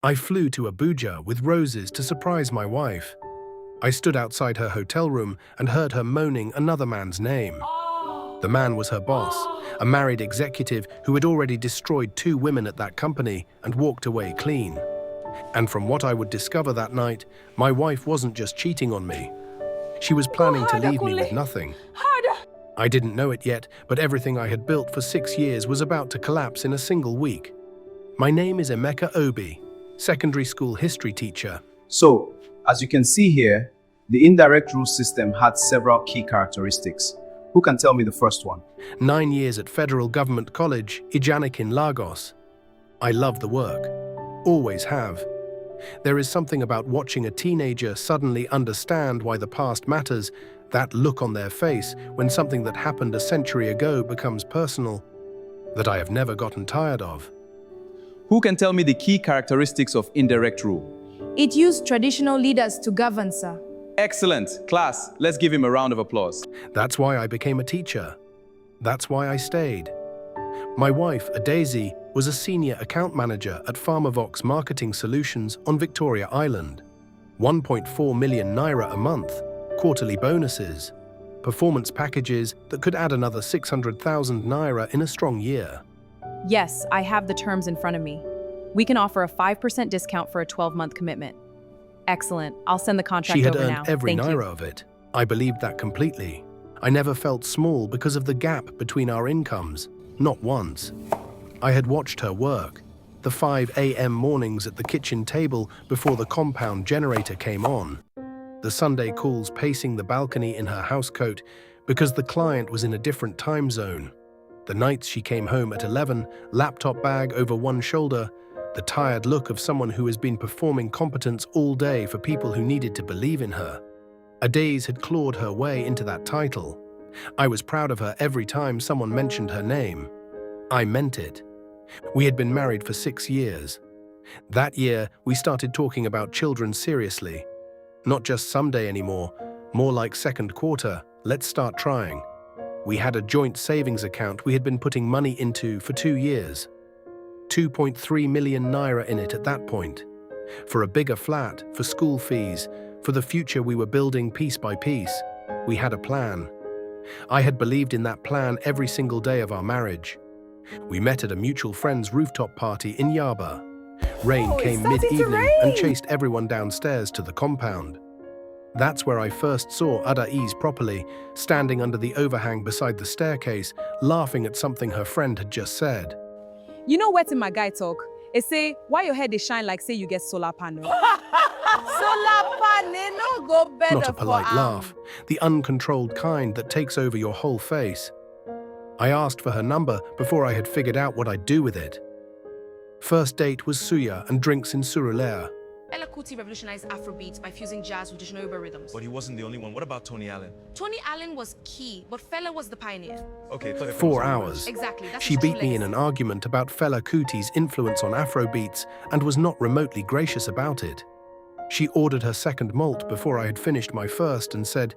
I flew to Abuja with roses to surprise my wife. I stood outside her hotel room and heard her moaning another man's name. The man was her boss, a married executive who had already destroyed 2 women at that company and walked away clean. And from what I would discover that night, my wife wasn't just cheating on me. She was planning to leave me with nothing. I didn't know it yet, but everything I had built for 6 years was about to collapse in a single week. My name is Emeka Obi, secondary school history teacher. So, as you can see here, the indirect rule system had several key characteristics. Who can tell me the first one? 9 years at Federal Government College, Ijanik in Lagos. I love the work. Always have. There is something about watching a teenager suddenly understand why the past matters, that look on their face when something that happened a century ago becomes personal, that I have never gotten tired of. Who can tell me the key characteristics of indirect rule? It used traditional leaders to govern, sir. Excellent. Class, let's give him a round of applause. That's why I became a teacher. That's why I stayed. My wife, Adaisy, was a senior account manager at Pharmavox Marketing Solutions on Victoria Island. 1.4 million naira a month, quarterly bonuses, performance packages that could add another 600,000 naira in a strong year. Yes, I have the terms in front of me. We can offer a 5% discount for a 12-month commitment. Excellent. I'll send the contract She had over earned now. every Thank naira you. of it. I believed that completely. I never felt small because of the gap between our incomes. Not once. I had watched her work. The 5 a.m. mornings at the kitchen table before the compound generator came on. The Sunday calls pacing the balcony in her housecoat because the client was in a different time zone. The nights she came home at 11, laptop bag over one shoulder, the tired look of someone who has been performing competence all day for people who needed to believe in her. A days had clawed her way into that title. I was proud of her every time someone mentioned her name. I meant it. We had been married for 6 years. That year, we started talking about children seriously. Not just someday anymore, more like second quarter, let's start trying. We had a joint savings account we had been putting money into for 2 years. 2.3 million naira in it at that point. For a bigger flat, for school fees, for the future we were building piece by piece. We had a plan. I had believed in that plan every single day of our marriage. We met at a mutual friend's rooftop party in Yaba. Rain came mid-evening and chased everyone downstairs to the compound. That's where I first saw Adai's properly, standing under the overhang beside the staircase, laughing at something her friend had just said. You know what in my guy talk? It say, why your head they shine like say you get solar panel? Solar panel no go better. Not a polite laugh, the uncontrolled kind that takes over your whole face. I asked for her number before I had figured out what I'd do with it. First date was suya and drinks in Surulere. Fela Kuti revolutionized Afrobeats by fusing jazz with Yoruba rhythms. But he wasn't the only one. What about Tony Allen? Tony Allen was key, but Fela was the pioneer. Okay, 4 hours. Exactly. That's She his true beat me in legacy. an argument about Fela Kuti's influence on Afrobeats and was not remotely gracious about it. She ordered her second malt before I had finished my first and said,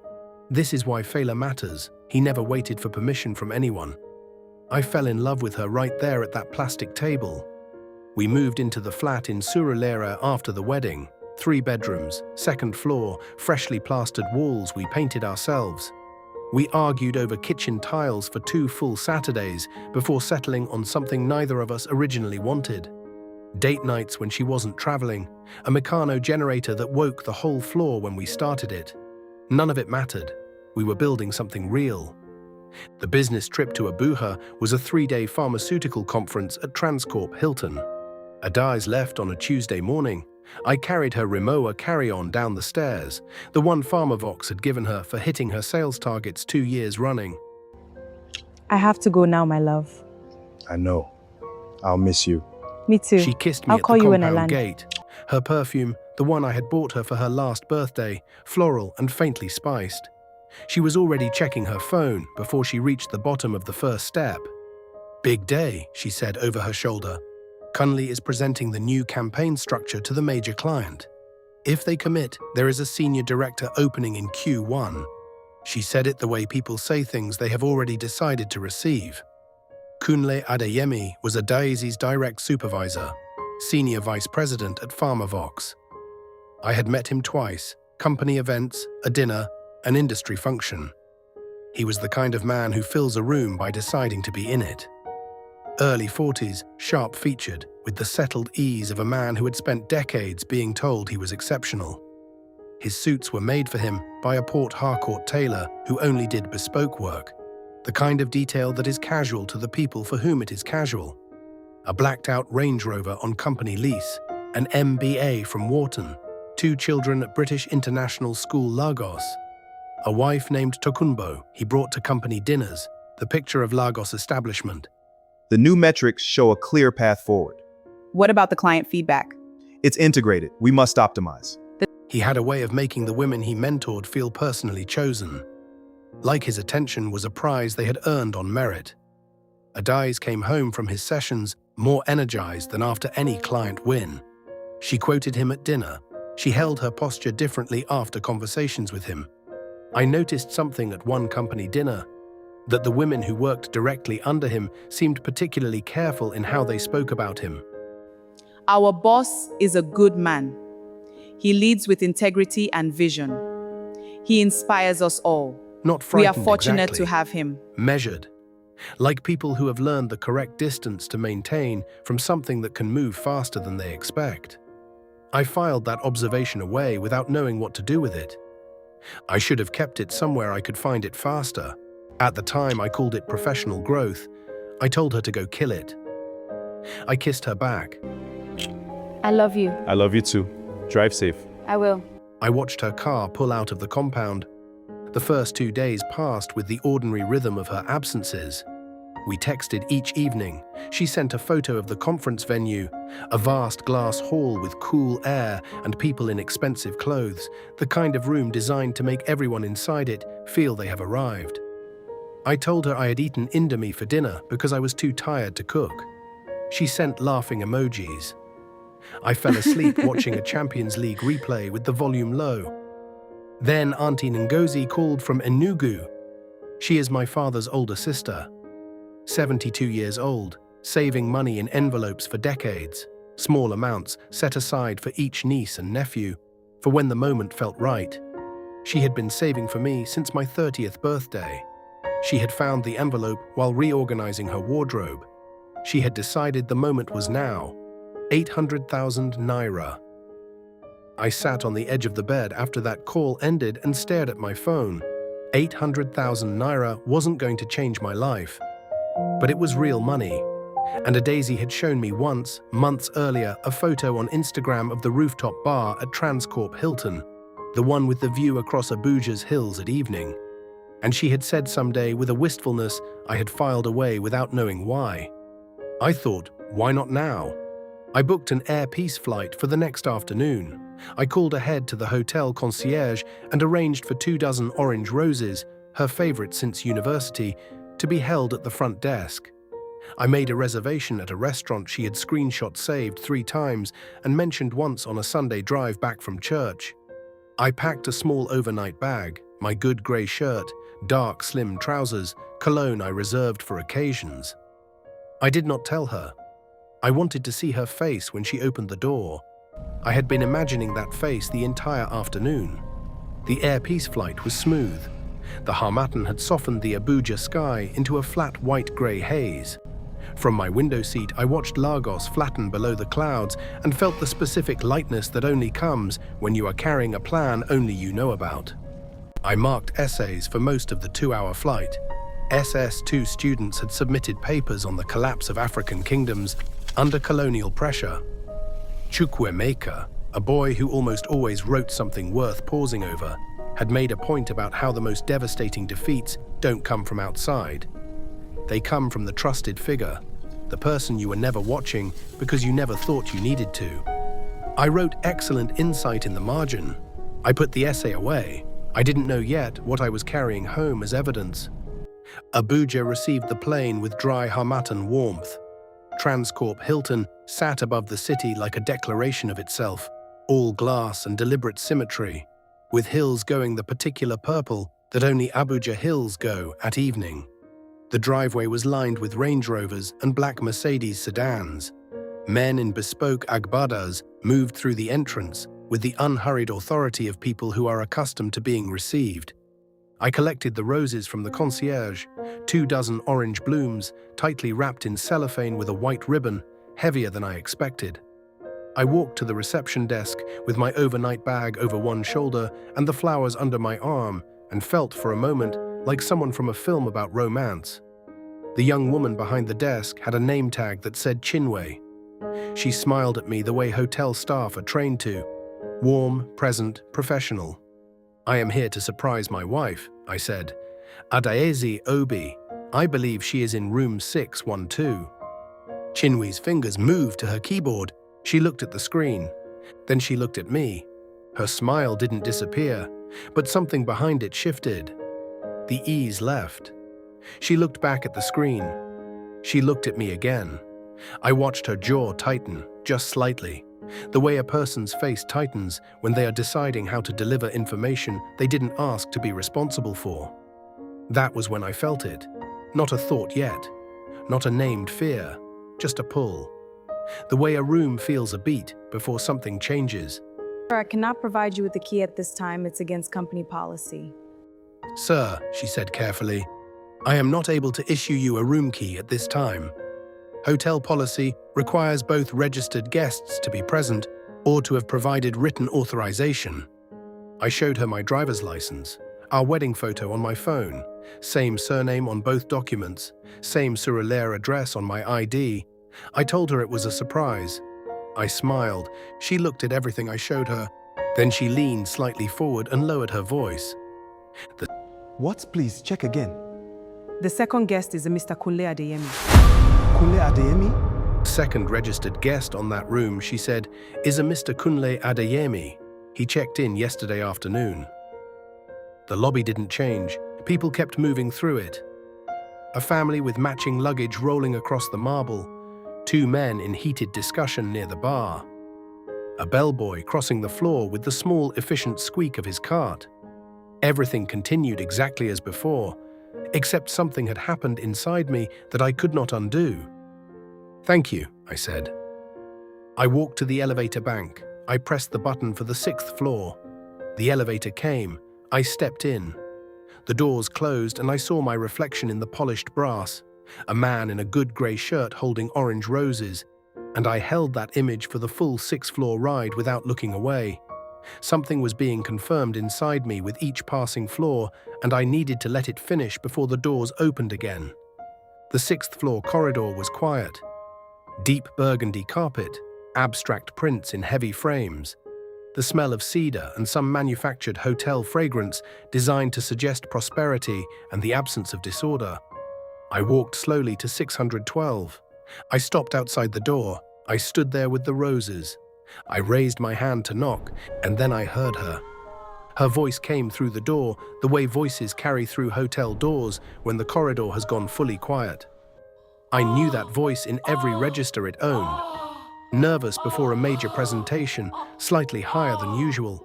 "This is why Fela matters. He never waited for permission from anyone." I fell in love with her right there at that plastic table. We moved into the flat in Surulere after the wedding. 3 bedrooms, second floor, freshly plastered walls we painted ourselves. We argued over kitchen tiles for 2 full Saturdays before settling on something neither of us originally wanted. Date nights when she wasn't traveling, a Meccano generator that woke the whole floor when we started it. None of it mattered. We were building something real. The business trip to Abuja was a 3-day pharmaceutical conference at Transcorp Hilton. Adai's left on a Tuesday morning. I carried her Rimowa carry-on down the stairs, the one Pharmavox had given her for hitting her sales targets 2 years running. I have to go now, my love. I know. I'll miss you. Me too. She kissed me I'll at call the you when I compound land. gate. Her perfume, the one I had bought her for her last birthday, floral and faintly spiced. She was already checking her phone before she reached the bottom of the first step. "Big day," she said over her shoulder. Kunle is presenting the new campaign structure to the major client. If they commit, there is a senior director opening in Q1. She said it the way people say things they have already decided to receive. Kunle Adeyemi was Adai's direct supervisor. senior vice president at PharmaVox. I had met him twice, company events, a dinner, an industry function. He was the kind of man who fills a room by deciding to be in it. Early 40s, sharp-featured, with the settled ease of a man who had spent decades being told he was exceptional. His suits were made for him by a Port Harcourt tailor who only did bespoke work, the kind of detail that is casual to the people for whom it is casual. A blacked-out Range Rover on company lease, an MBA from Wharton, 2 children at British International School Lagos, a wife named Tokunbo he brought to company dinners, the picture of Lagos establishment. The new metrics show a clear path forward. What about the client feedback? It's integrated. We must optimize. He had a way of making the women he mentored feel personally chosen. Like his attention was a prize they had earned on merit. Adais came home from his sessions more energized than after any client win. She quoted him at dinner. She held her posture differently after conversations with him. I noticed something at one company dinner, that the women who worked directly under him seemed particularly careful in how they spoke about him. Our boss is a good man. He leads with integrity and vision. He inspires us all. Not We frightened are fortunate exactly. to have him. Measured. Like people who have learned the correct distance to maintain from something that can move faster than they expect. I filed that observation away without knowing what to do with it. I should have kept it somewhere I could find it faster. At the time, I called it professional growth. I told her to go kill it. I kissed her back. I love you. I love you too. Drive safe. I will. I watched her car pull out of the compound. The first 2 days passed with the ordinary rhythm of her absences. We texted each evening. She sent a photo of the conference venue, a vast glass hall with cool air and people in expensive clothes, the kind of room designed to make everyone inside it feel they have arrived. I told her I had eaten Indomie for dinner because I was too tired to cook. She sent laughing emojis. I fell asleep watching a Champions League replay with the volume low. Then Auntie Ngozi called from Enugu. She is my father's older sister. 72 years old, saving money in envelopes for decades, small amounts set aside for each niece and nephew, for when the moment felt right. She had been saving for me since my 30th birthday. She had found the envelope while reorganizing her wardrobe. She had decided the moment was now. 800,000 naira. I sat on the edge of the bed after that call ended and stared at my phone. 800,000 naira wasn't going to change my life. But it was real money. And Daisy had shown me once, months earlier, a photo on Instagram of the rooftop bar at Transcorp Hilton, the one with the view across Abuja's hills at evening. And she had said someday with a wistfulness I had filed away without knowing why. I thought, why not now? I booked an Air Peace flight for the next afternoon. I called ahead to the hotel concierge and arranged for 24 orange roses, her favorite since university, to be held at the front desk. I made a reservation at a restaurant she had screenshot saved 3 times and mentioned once on a Sunday drive back from church. I packed a small overnight bag, my good grey shirt, dark slim trousers, cologne I reserved for occasions. I did not tell her. I wanted to see her face when she opened the door. I had been imagining that face the entire afternoon. The Air Peace flight was smooth. The Harmattan had softened the Abuja sky into a flat white-grey haze. From my window seat, I watched Lagos flatten below the clouds and felt the specific lightness that only comes when you are carrying a plan only you know about. I marked essays for most of the 2-hour flight. SS2 students had submitted papers on the collapse of African kingdoms under colonial pressure. Chukwuemeka, a boy who almost always wrote something worth pausing over, had made a point about how the most devastating defeats don't come from outside. They come from the trusted figure, the person you were never watching because you never thought you needed to. I wrote excellent insight in the margin. I put the essay away. I didn't know yet what I was carrying home as evidence. Abuja received the plane with dry Harmattan warmth. Transcorp Hilton sat above the city like a declaration of itself, all glass and deliberate symmetry, with hills going the particular purple that only Abuja hills go at evening. The driveway was lined with Range Rovers and black Mercedes sedans. Men in bespoke agbadas moved through the entrance with the unhurried authority of people who are accustomed to being received. I collected the roses from the concierge, 24 orange blooms, tightly wrapped in cellophane with a white ribbon, heavier than I expected. I walked to the reception desk with my overnight bag over one shoulder and the flowers under my arm and felt for a moment like someone from a film about romance. The young woman behind the desk had a name tag that said Chinwe. She smiled at me the way hotel staff are trained to. Warm, present, professional. "I am here to surprise my wife," I said. "Adaeze Obi. I believe she is in room 612. Chinwe's fingers moved to her keyboard. She looked at the screen. Then she looked at me. Her smile didn't disappear, but something behind it shifted. The ease left. She looked back at the screen. She looked at me again. I watched her jaw tighten, just slightly, the way a person's face tightens when they are deciding how to deliver information they didn't ask to be responsible for. That was when I felt it. Not a thought yet. Not a named fear. Just a pull. The way a room feels a beat before something changes. Sir, I cannot provide you with the key at this time. It's against company policy. "Sir," she said carefully, "I am not able to issue you a room key at this time. Hotel policy requires both registered guests to be present or to have provided written authorization." I showed her my driver's license, our wedding photo on my phone, same surname on both documents, same Surulere address on my ID. I told her it was a surprise. I smiled. She looked at everything I showed her. Then she leaned slightly forward and lowered her voice. What? Please, check again. The second guest is a Mr. Kunle Adeyemi. Kunle Adeyemi? Second registered guest on that room, she said, is a Mr. Kunle Adeyemi. He checked in yesterday afternoon. The lobby didn't change. People kept moving through it. A family with matching luggage rolling across the marble. 2 men in heated discussion near the bar. A bellboy crossing the floor with the small, efficient squeak of his cart. Everything continued exactly as before, except something had happened inside me that I could not undo. "Thank you," I said. I walked to the elevator bank. I pressed the button for the 6th floor. The elevator came. I stepped in. The doors closed and I saw my reflection in the polished brass, a man in a good grey shirt holding orange roses, and I held that image for the full 6th-floor ride without looking away. Something was being confirmed inside me with each passing floor, and I needed to let it finish before the doors opened again. The 6th-floor corridor was quiet. Deep burgundy carpet, abstract prints in heavy frames, the smell of cedar and some manufactured hotel fragrance designed to suggest prosperity and the absence of disorder. I walked slowly to 612. I stopped outside the door. I stood there with the roses. I raised my hand to knock, and then I heard her. Her voice came through the door, the way voices carry through hotel doors when the corridor has gone fully quiet. I knew that voice in every register it owned. Nervous before a major presentation, slightly higher than usual.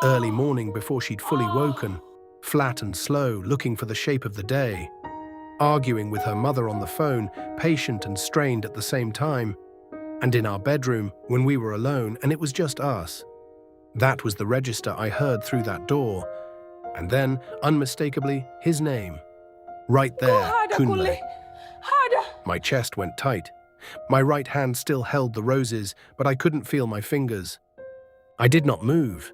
Early morning before she'd fully woken, flat and slow, looking for the shape of the day. Arguing with her mother on the phone, patient and strained at the same time. And in our bedroom, when we were alone and it was just us. That was the register I heard through that door. And then, unmistakably, his name. Right there, Kunle. My chest went tight. My right hand still held the roses, but I couldn't feel my fingers. I did not move.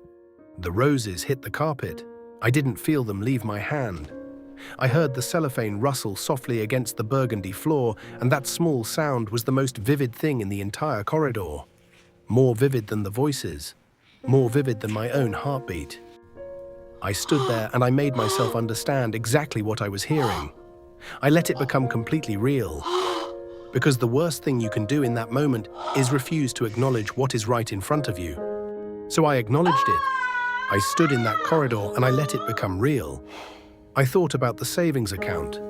The roses hit the carpet. I didn't feel them leave my hand. I heard the cellophane rustle softly against the burgundy floor, and that small sound was the most vivid thing in the entire corridor. More vivid than the voices. More vivid than my own heartbeat. I stood there and I made myself understand exactly what I was hearing. I let it become completely real. Because the worst thing you can do in that moment is refuse to acknowledge what is right in front of you. So I acknowledged it. I stood in that corridor and I let it become real. I thought about the savings account.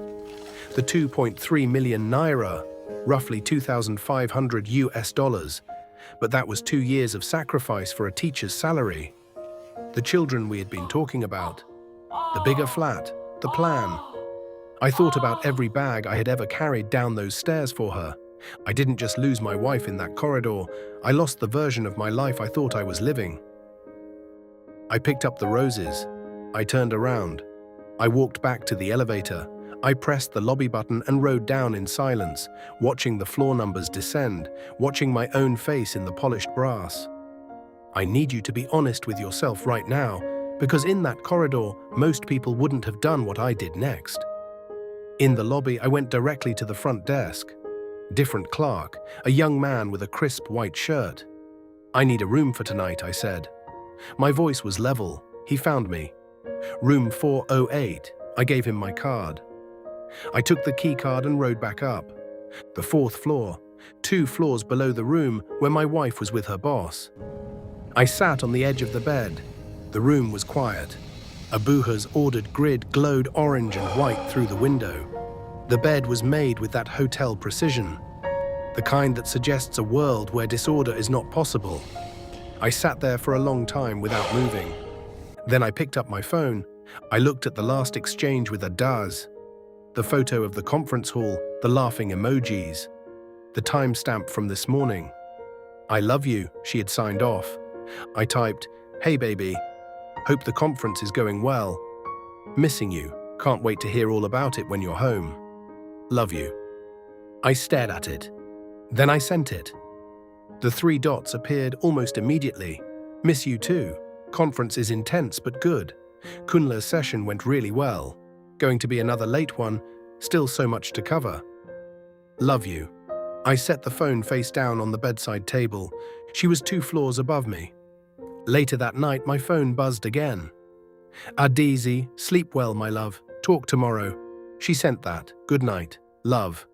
The 2.3 million naira, roughly 2,500 US dollars. But that was 2 years of sacrifice for a teacher's salary. The children we had been talking about. The bigger flat. The plan. I thought about every bag I had ever carried down those stairs for her. I didn't just lose my wife in that corridor, I lost the version of my life I thought I was living. I picked up the roses. I turned around. I walked back to the elevator. I pressed the lobby button and rode down in silence, watching the floor numbers descend, watching my own face in the polished brass. I need you to be honest with yourself right now, because in that corridor, most people wouldn't have done what I did next. In the lobby, I went directly to the front desk. Different clerk, a young man with a crisp white shirt. "I need a room for tonight," I said. My voice was level. He found me. "Room 408. I gave him my card. I took the key card and rode back up. The 4th floor, 2 floors below the room where my wife was with her boss. I sat on the edge of the bed. The room was quiet. Abuja's ordered grid glowed orange and white through the window. The bed was made with that hotel precision, the kind that suggests a world where disorder is not possible. I sat there for a long time without moving. Then I picked up my phone. I looked at the last exchange with Adaz, the photo of the conference hall, the laughing emojis, the timestamp from this morning. "I love you," she had signed off. I typed, "Hey baby, hope the conference is going well. Missing you, can't wait to hear all about it when you're home. Love you." I stared at it. Then I sent it. The 3 dots appeared almost immediately. "Miss you too. Conference is intense but good. Kunle's session went really well. Going to be another late one, still so much to cover. Love you." I set the phone face down on the bedside table. She was 2 floors above me. Later that night, my phone buzzed again. "Adizi, sleep well, my love. Talk tomorrow." She sent that. "Good night, love,"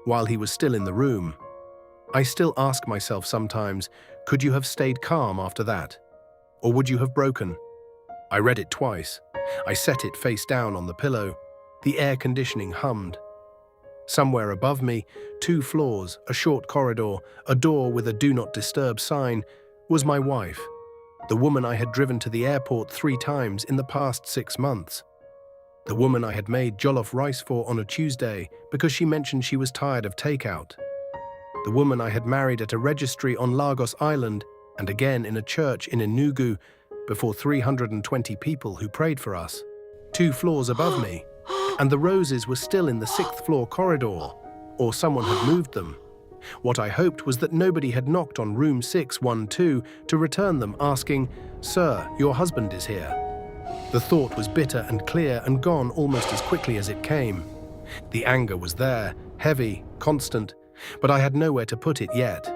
while he was still in the room. I still ask myself sometimes, could you have stayed calm after that? Or would you have broken? I read it twice. I set it face down on the pillow. The air conditioning hummed. Somewhere above me, 2 floors, a short corridor, a door with a "Do Not Disturb" sign, was my wife, the woman I had driven to the airport 3 times in the past 6 months. The woman I had made jollof rice for on a Tuesday because she mentioned she was tired of takeout. The woman I had married at a registry on Lagos Island and again in a church in Enugu before 320 people who prayed for us. 2 floors above me, and the roses were still in the 6th floor corridor, or someone had moved them. What I hoped was that nobody had knocked on room 612 to return them asking, "Sir, your husband is here." The thought was bitter and clear and gone almost as quickly as it came. The anger was there, heavy, constant, but I had nowhere to put it yet.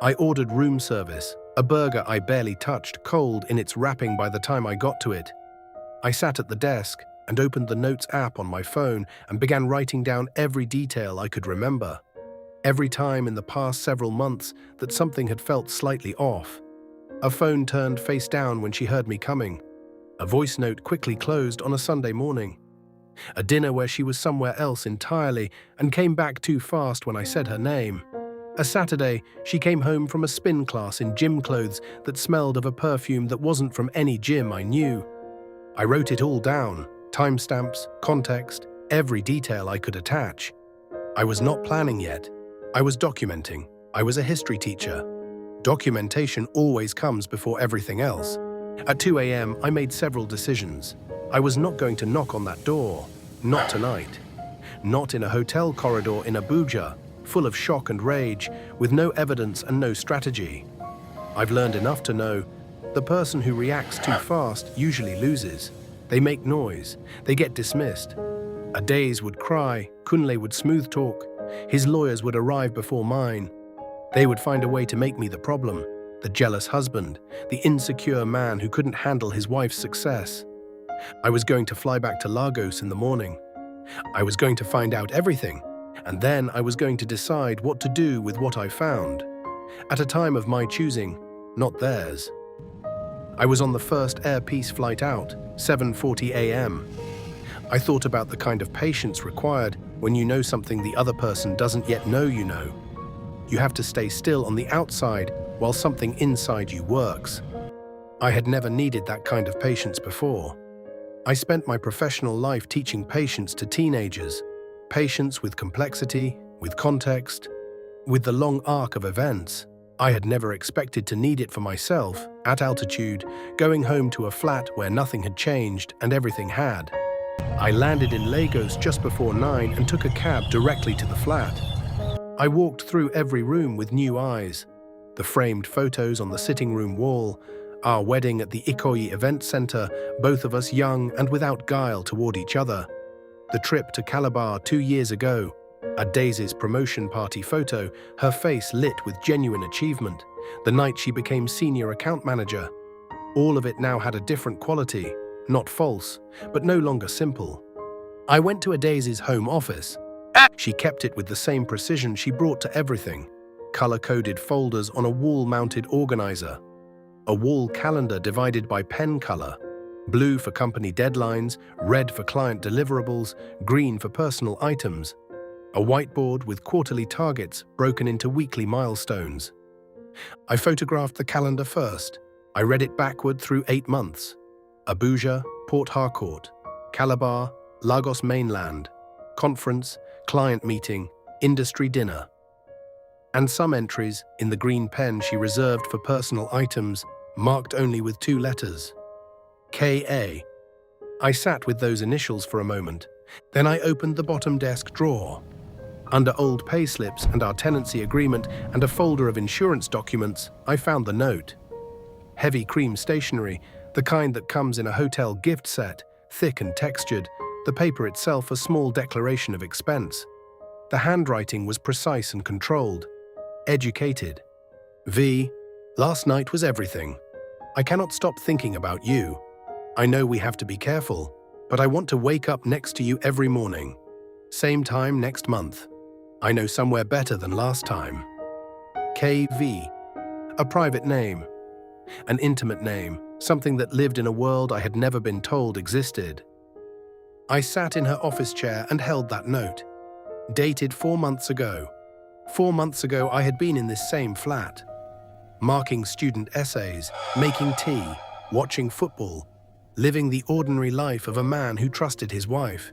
I ordered room service, a burger I barely touched, cold in its wrapping by the time I got to it. I sat at the desk and opened the Notes app on my phone and began writing down every detail I could remember. Every time in the past several months that something had felt slightly off. A phone turned face down when she heard me coming. A voice note quickly closed on a Sunday morning. A dinner where she was somewhere else entirely and came back too fast when I said her name. A Saturday, she came home from a spin class in gym clothes that smelled of a perfume that wasn't from any gym I knew. I wrote it all down, timestamps, context, every detail I could attach. I was not planning yet. I was documenting. I was a history teacher. Documentation always comes before everything else. At 2 a.m., I made several decisions. I was not going to knock on that door. Not tonight. Not in a hotel corridor in Abuja, full of shock and rage, with no evidence and no strategy. I've learned enough to know the person who reacts too fast usually loses. They make noise. They get dismissed. Adaze would cry. Kunle would smooth talk. His lawyers would arrive before mine. They would find a way to make me the problem, the jealous husband, the insecure man who couldn't handle his wife's success. I was going to fly back to Lagos in the morning. I was going to find out everything, and then I was going to decide what to do with what I found. At a time of my choosing, not theirs. I was on the first Air Peace flight out, 7:40 a.m. I thought about the kind of patience required when you know something the other person doesn't yet know you know. You have to stay still on the outside while something inside you works. I had never needed that kind of patience before. I spent my professional life teaching patience to teenagers. Patience with complexity, with context. With the long arc of events, I had never expected to need it for myself, at altitude, going home to a flat where nothing had changed and everything had. I landed in Lagos just before 9 and took a cab directly to the flat. I walked through every room with new eyes. The framed photos on the sitting room wall, our wedding at the Ikoyi Event Center, both of us young and without guile toward each other. The trip to Calabar 2 years ago, a Daisy's promotion party photo, her face lit with genuine achievement, the night she became senior account manager. All of it now had a different quality, not false, but no longer simple. I went to a Daisy's home office. She kept it with the same precision she brought to everything. Color-coded folders on a wall-mounted organizer. A wall calendar divided by pen color. Blue for company deadlines, red for client deliverables, green for personal items. A whiteboard with quarterly targets broken into weekly milestones. I photographed the calendar first. I read it backward through 8 months. Abuja, Port Harcourt, Calabar, Lagos mainland, conference, client meeting, industry dinner. And some entries, in the green pen she reserved for personal items, marked only with 2 letters. K.A. I sat with those initials for a moment. Then I opened the bottom desk drawer. Under old payslips and our tenancy agreement and a folder of insurance documents, I found the note. Heavy cream stationery, the kind that comes in a hotel gift set, thick and textured, the paper itself a small declaration of expense. The handwriting was precise and controlled. Educated. V. Last night was everything. I cannot stop thinking about you. I know we have to be careful, but I want to wake up next to you every morning. Same time next month. I know somewhere better than last time. KV. A private name. An intimate name, something that lived in a world I had never been told existed. I sat in her office chair and held that note. Dated 4 months ago. 4 months ago I had been in this same flat. Marking student essays, making tea, watching football, living the ordinary life of a man who trusted his wife.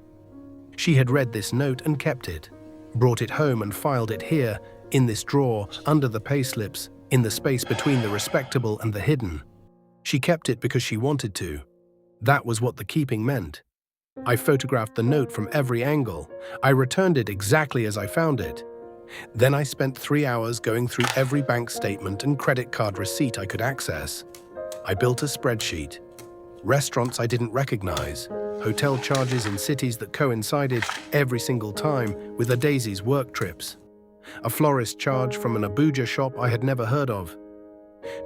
She had read this note and kept it, brought it home and filed it here, in this drawer, under the payslips, in the space between the respectable and the hidden. She kept it because she wanted to. That was what the keeping meant. I photographed the note from every angle. I returned it exactly as I found it. Then I spent 3 hours going through every bank statement and credit card receipt I could access. I built a spreadsheet. Restaurants I didn't recognize, hotel charges in cities that coincided every single time with a Daisy's work trips. A florist charge from an Abuja shop I had never heard of.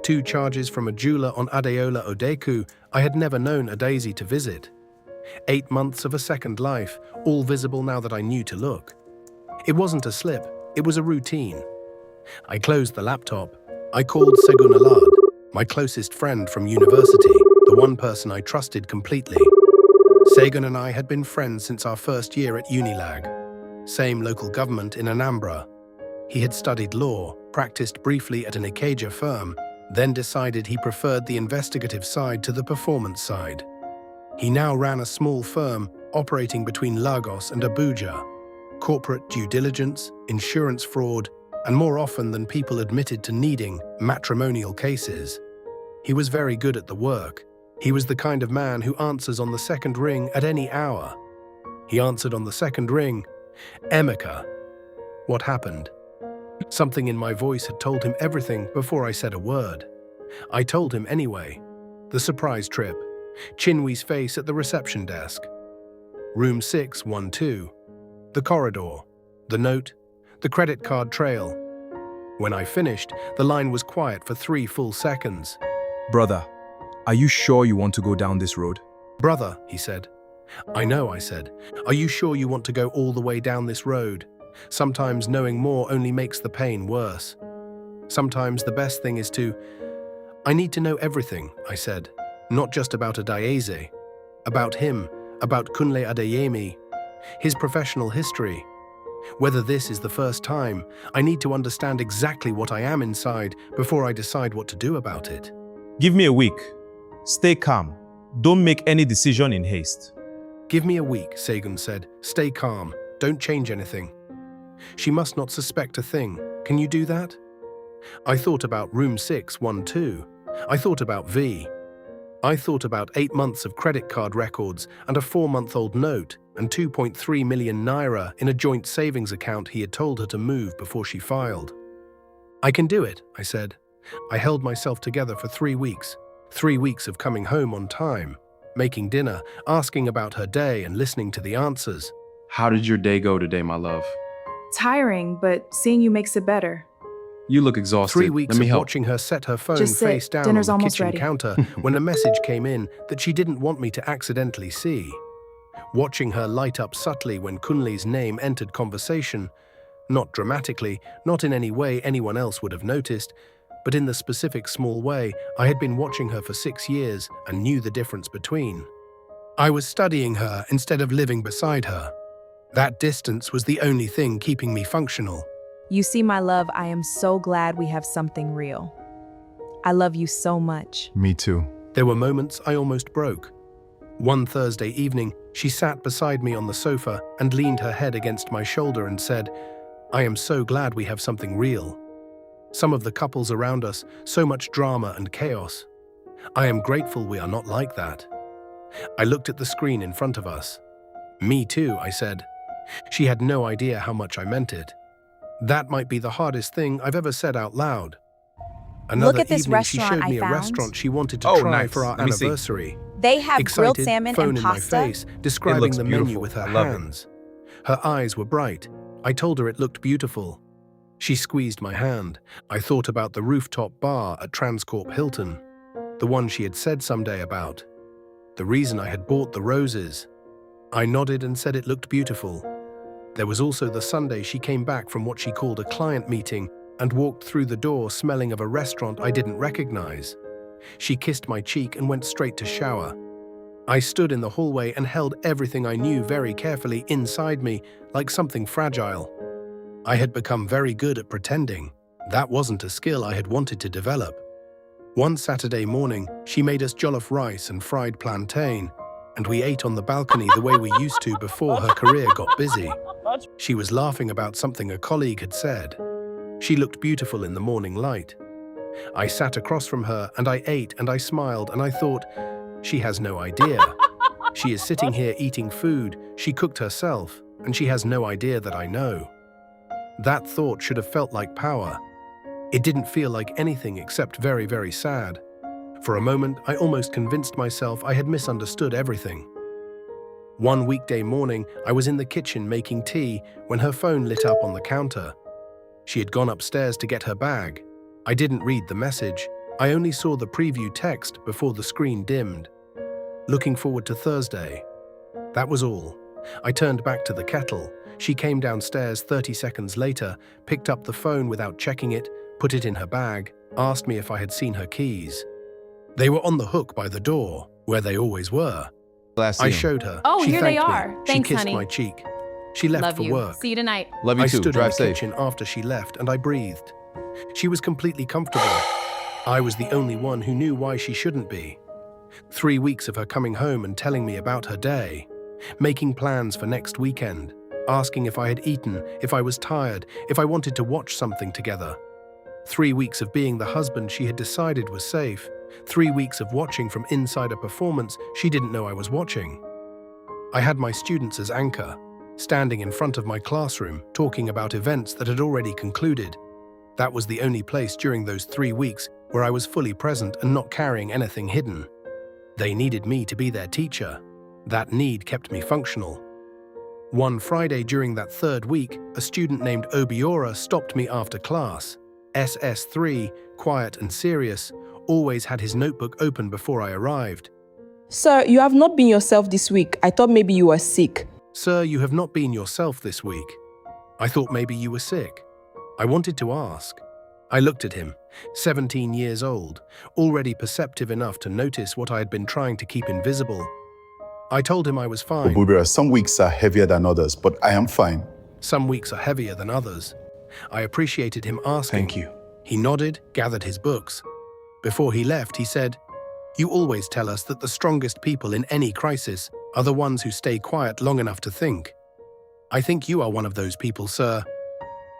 2 charges from a jeweler on Adeola Odeku I had never known a Daisy to visit. 8 months of a second life, all visible now that I knew to look. It wasn't a slip, it was a routine. I closed the laptop. I called Segun Alad, my closest friend from university, the one person I trusted completely. Segun and I had been friends since our first year at Unilag. Same local government in Anambra. He had studied law, practiced briefly at an Ikeja firm, then decided he preferred the investigative side to the performance side. He now ran a small firm operating between Lagos and Abuja. Corporate due diligence, insurance fraud, and more often than people admitted to needing, matrimonial cases. He was very good at the work. He was the kind of man who answers on the second ring at any hour. He answered on the second ring, Emeka. What happened? Something in my voice had told him everything before I said a word. I told him anyway. The surprise trip. Chinwe's face at the reception desk. Room 612. The corridor. The note. The credit card trail. When I finished, the line was quiet for 3 full seconds. Brother, are you sure you want to go down this road? Brother, he said. I know, I said. Are you sure you want to go all the way down this road? Sometimes knowing more only makes the pain worse. Sometimes the best thing is to... I need to know everything, I said. Not just about Adaeze. About him, about Kunle Adeyemi. His professional history. Whether this is the first time, I need to understand exactly what I am inside before I decide what to do about it. Give me a week. Stay calm. Don't make any decision in haste. Give me a week, Segun said. Stay calm. Don't change anything. She must not suspect a thing. Can you do that? I thought about room 612. I thought about V. I thought about 8 months of credit card records and a 4-month-old note and 2.3 million naira in a joint savings account he had told her to move before she filed. I can do it, I said. I held myself together for 3 weeks. 3 weeks of coming home on time, making dinner, asking about her day and listening to the answers. How did your day go today, my love? Tiring, but seeing you makes it better. You look exhausted. 3 weeks Let me of help. watching her set her phone Just sit. face down Dinner's on the almost kitchen ready. counter when a message came in that she didn't want me to accidentally see. Watching her light up subtly when Kunli's name entered conversation, not dramatically, not in any way anyone else would have noticed, but in the specific small way I had been watching her for 6 years and knew the difference between. I was studying her instead of living beside her. That distance was the only thing keeping me functional. You see, my love, I am so glad we have something real. I love you so much. Me too. There were moments I almost broke. One Thursday evening, she sat beside me on the sofa and leaned her head against my shoulder and said, "I am so glad we have something real. Some of the couples around us, so much drama and chaos. I am grateful we are not like that." I looked at the screen in front of us. "Me too," I said. She had no idea how much I meant it. That might be the hardest thing I've ever said out loud. Another at this evening, she restaurant showed me I a found. restaurant she wanted to Oh, try nice. for our Let me see. anniversary. They have grilled Excited, salmon phone and in my pasta. face, describing looks the menu beautiful. with her I love it. hands. Her eyes were bright. I told her it looked beautiful. She squeezed my hand. I thought about the rooftop bar at Transcorp Hilton, the one she had said someday about. The reason I had bought the roses. I nodded and said it looked beautiful. There was also the Sunday she came back from what she called a client meeting and walked through the door smelling of a restaurant I didn't recognize. She kissed my cheek and went straight to shower. I stood in the hallway and held everything I knew very carefully inside me, like something fragile. I had become very good at pretending. That wasn't a skill I had wanted to develop. One Saturday morning, she made us jollof rice and fried plantain, and we ate on the balcony the way we used to before her career got busy. She was laughing about something a colleague had said. She looked beautiful in the morning light. I sat across from her and I ate and I smiled and I thought, she has no idea. She is sitting here eating food she cooked herself and she has no idea that I know. That thought should have felt like power. It didn't feel like anything except very, very sad. For a moment, I almost convinced myself I had misunderstood everything. One weekday morning, I was in the kitchen making tea when her phone lit up on the counter. She had gone upstairs to get her bag. I didn't read the message. I only saw the preview text before the screen dimmed. Looking forward to Thursday. That was all. I turned back to the kettle. She came downstairs 30 seconds later, picked up the phone without checking it, put it in her bag, asked me if I had seen her keys. They were on the hook by the door, where they always were. I showed her. Oh, She here they thanked me. are. Thanks, she kissed honey. my cheek. She left Love for you. work. See you tonight. Love you I too. stood in Drive the safe. kitchen after she left and I breathed. She was completely comfortable. I was the only one who knew why she shouldn't be. 3 weeks of her coming home and telling me about her day, making plans for next weekend, asking if I had eaten, if I was tired, if I wanted to watch something together. 3 weeks of being the husband she had decided was safe. 3 weeks of watching from inside a performance she didn't know I was watching. I had my students as anchor, standing in front of my classroom, talking about events that had already concluded. That was the only place during those 3 weeks where I was fully present and not carrying anything hidden. They needed me to be their teacher. That need kept me functional. One Friday during that 3rd week, a student named Obiora stopped me after class. SS3, quiet and serious, always had his notebook open before I arrived. Sir, you have not been yourself this week. I thought maybe you were sick. Sir, you have not been yourself this week. I thought maybe you were sick. I wanted to ask. I looked at him, 17 years old, already perceptive enough to notice what I had been trying to keep invisible. I told him I was fine. Abuja, some weeks are heavier than others, but I am fine. Some weeks are heavier than others. I appreciated him asking. Thank you. He nodded, gathered his books. Before he left, he said, "You always tell us that the strongest people in any crisis are the ones who stay quiet long enough to think. I think you are one of those people, sir."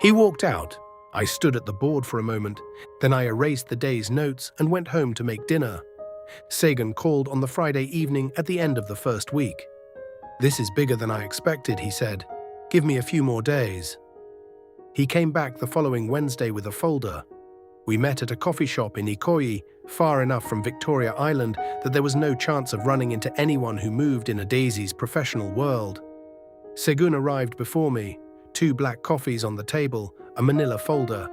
He walked out. I stood at the board for a moment, then I erased the day's notes and went home to make dinner. Sagan called on the Friday evening at the end of the first week. "This is bigger than I expected," he said. "Give me a few more days." He came back the following Wednesday with a folder. We met at a coffee shop in Ikoyi, far enough from Victoria Island that there was no chance of running into anyone who moved in Adaisy's professional world. Segun arrived before me, 2 black coffees on the table, a manila folder.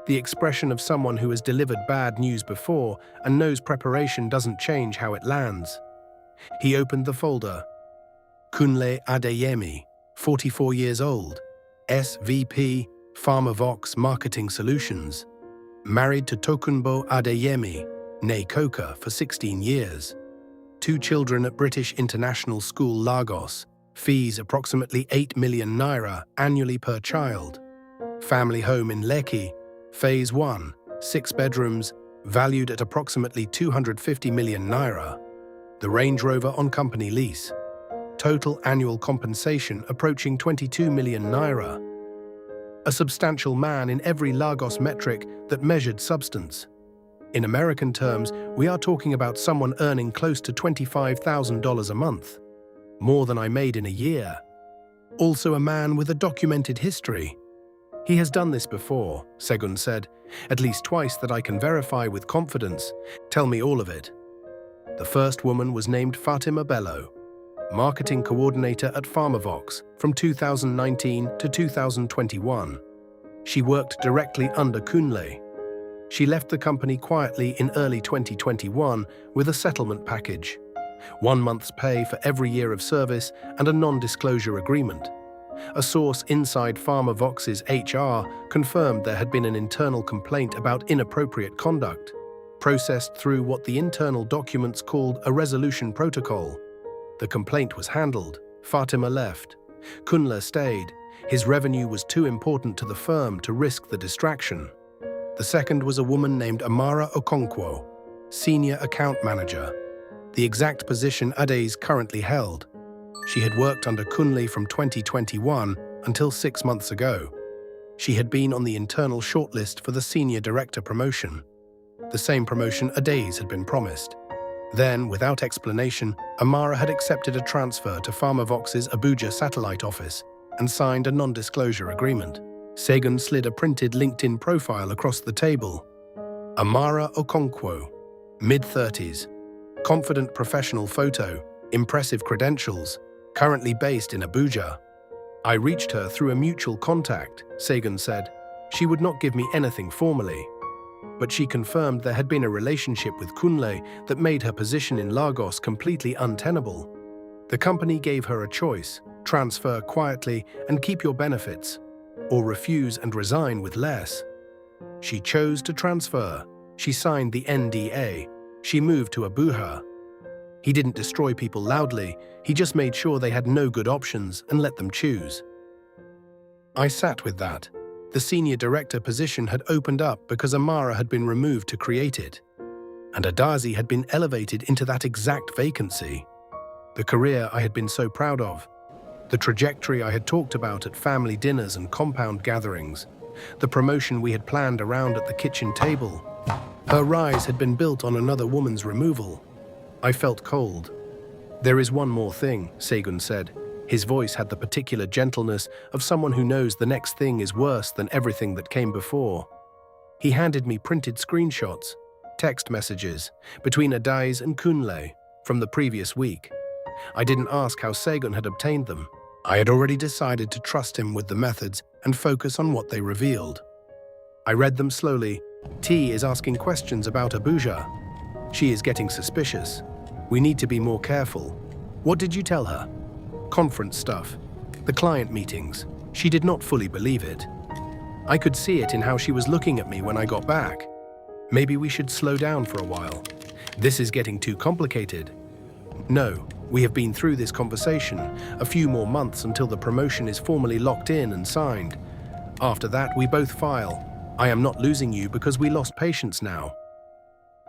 The expression of someone who has delivered bad news before and knows preparation doesn't change how it lands. He opened the folder. Kunle Adeyemi, 44 years old, SVP, Pharmavox Marketing Solutions. Married to Tokunbo Adeyemi, née Coca, for 16 years. 2 children at British International School Lagos. Fees approximately 8 million naira annually per child. Family home in Lekki. Phase 1, 6 bedrooms, valued at approximately 250 million naira. The Range Rover on company lease. Total annual compensation approaching 22 million naira. A substantial man in every Lagos metric that measured substance. In American terms, we are talking about someone earning close to $25,000 a month. More than I made in a year. Also a man with a documented history. "He has done this before," Segun said, "at least twice that I can verify with confidence. Tell me all of it." The first woman was named Fatima Bello, marketing coordinator at Pharmavox from 2019 to 2021. She worked directly under Kunle. She left the company quietly in early 2021 with a settlement package, 1 month's pay for every year of service and a non-disclosure agreement. A source inside Pharmavox's HR confirmed there had been an internal complaint about inappropriate conduct, processed through what the internal documents called a resolution protocol. The complaint was handled. Fatima left. Kunle stayed. His revenue was too important to the firm to risk the distraction. The second was a woman named Amara Okonkwo, Senior Account Manager, the exact position Ades currently held. She had worked under Kunle from 2021 until 6 months ago. She had been on the internal shortlist for the Senior Director promotion, the same promotion Ades had been promised. Then, without explanation, Amara had accepted a transfer to Pharmavox's Abuja satellite office and signed a non-disclosure agreement. Segun slid a printed LinkedIn profile across the table. Amara Okonkwo, mid-30s, confident professional photo, impressive credentials, currently based in Abuja. "I reached her through a mutual contact," Segun said. "She would not give me anything formally. But she confirmed there had been a relationship with Kunle that made her position in Lagos completely untenable. The company gave her a choice: transfer quietly and keep your benefits, or refuse and resign with less. She chose to transfer. She signed the NDA. She moved to Abuja. He didn't destroy people loudly, he just made sure they had no good options and let them choose." I sat with that. The senior director position had opened up because Amara had been removed to create it, and Adazi had been elevated into that exact vacancy. The career I had been so proud of, the trajectory I had talked about at family dinners and compound gatherings, the promotion we had planned around at the kitchen table. Her rise had been built on another woman's removal. I felt cold. "There is one more thing," Segun said. His voice had the particular gentleness of someone who knows the next thing is worse than everything that came before. He handed me printed screenshots, text messages, between Adais and Kunle from the previous week. I didn't ask how Segun had obtained them. I had already decided to trust him with the methods and focus on what they revealed. I read them slowly. T is asking questions about Abuja. She is getting suspicious. We need to be more careful. What did you tell her? Conference stuff. The client meetings. She did not fully believe it. I could see it in how she was looking at me when I got back. Maybe we should slow down for a while. This is getting too complicated. No, we have been through this conversation. A few more months until the promotion is formally locked in and signed. After that, we both file. I am not losing you because we lost patience now.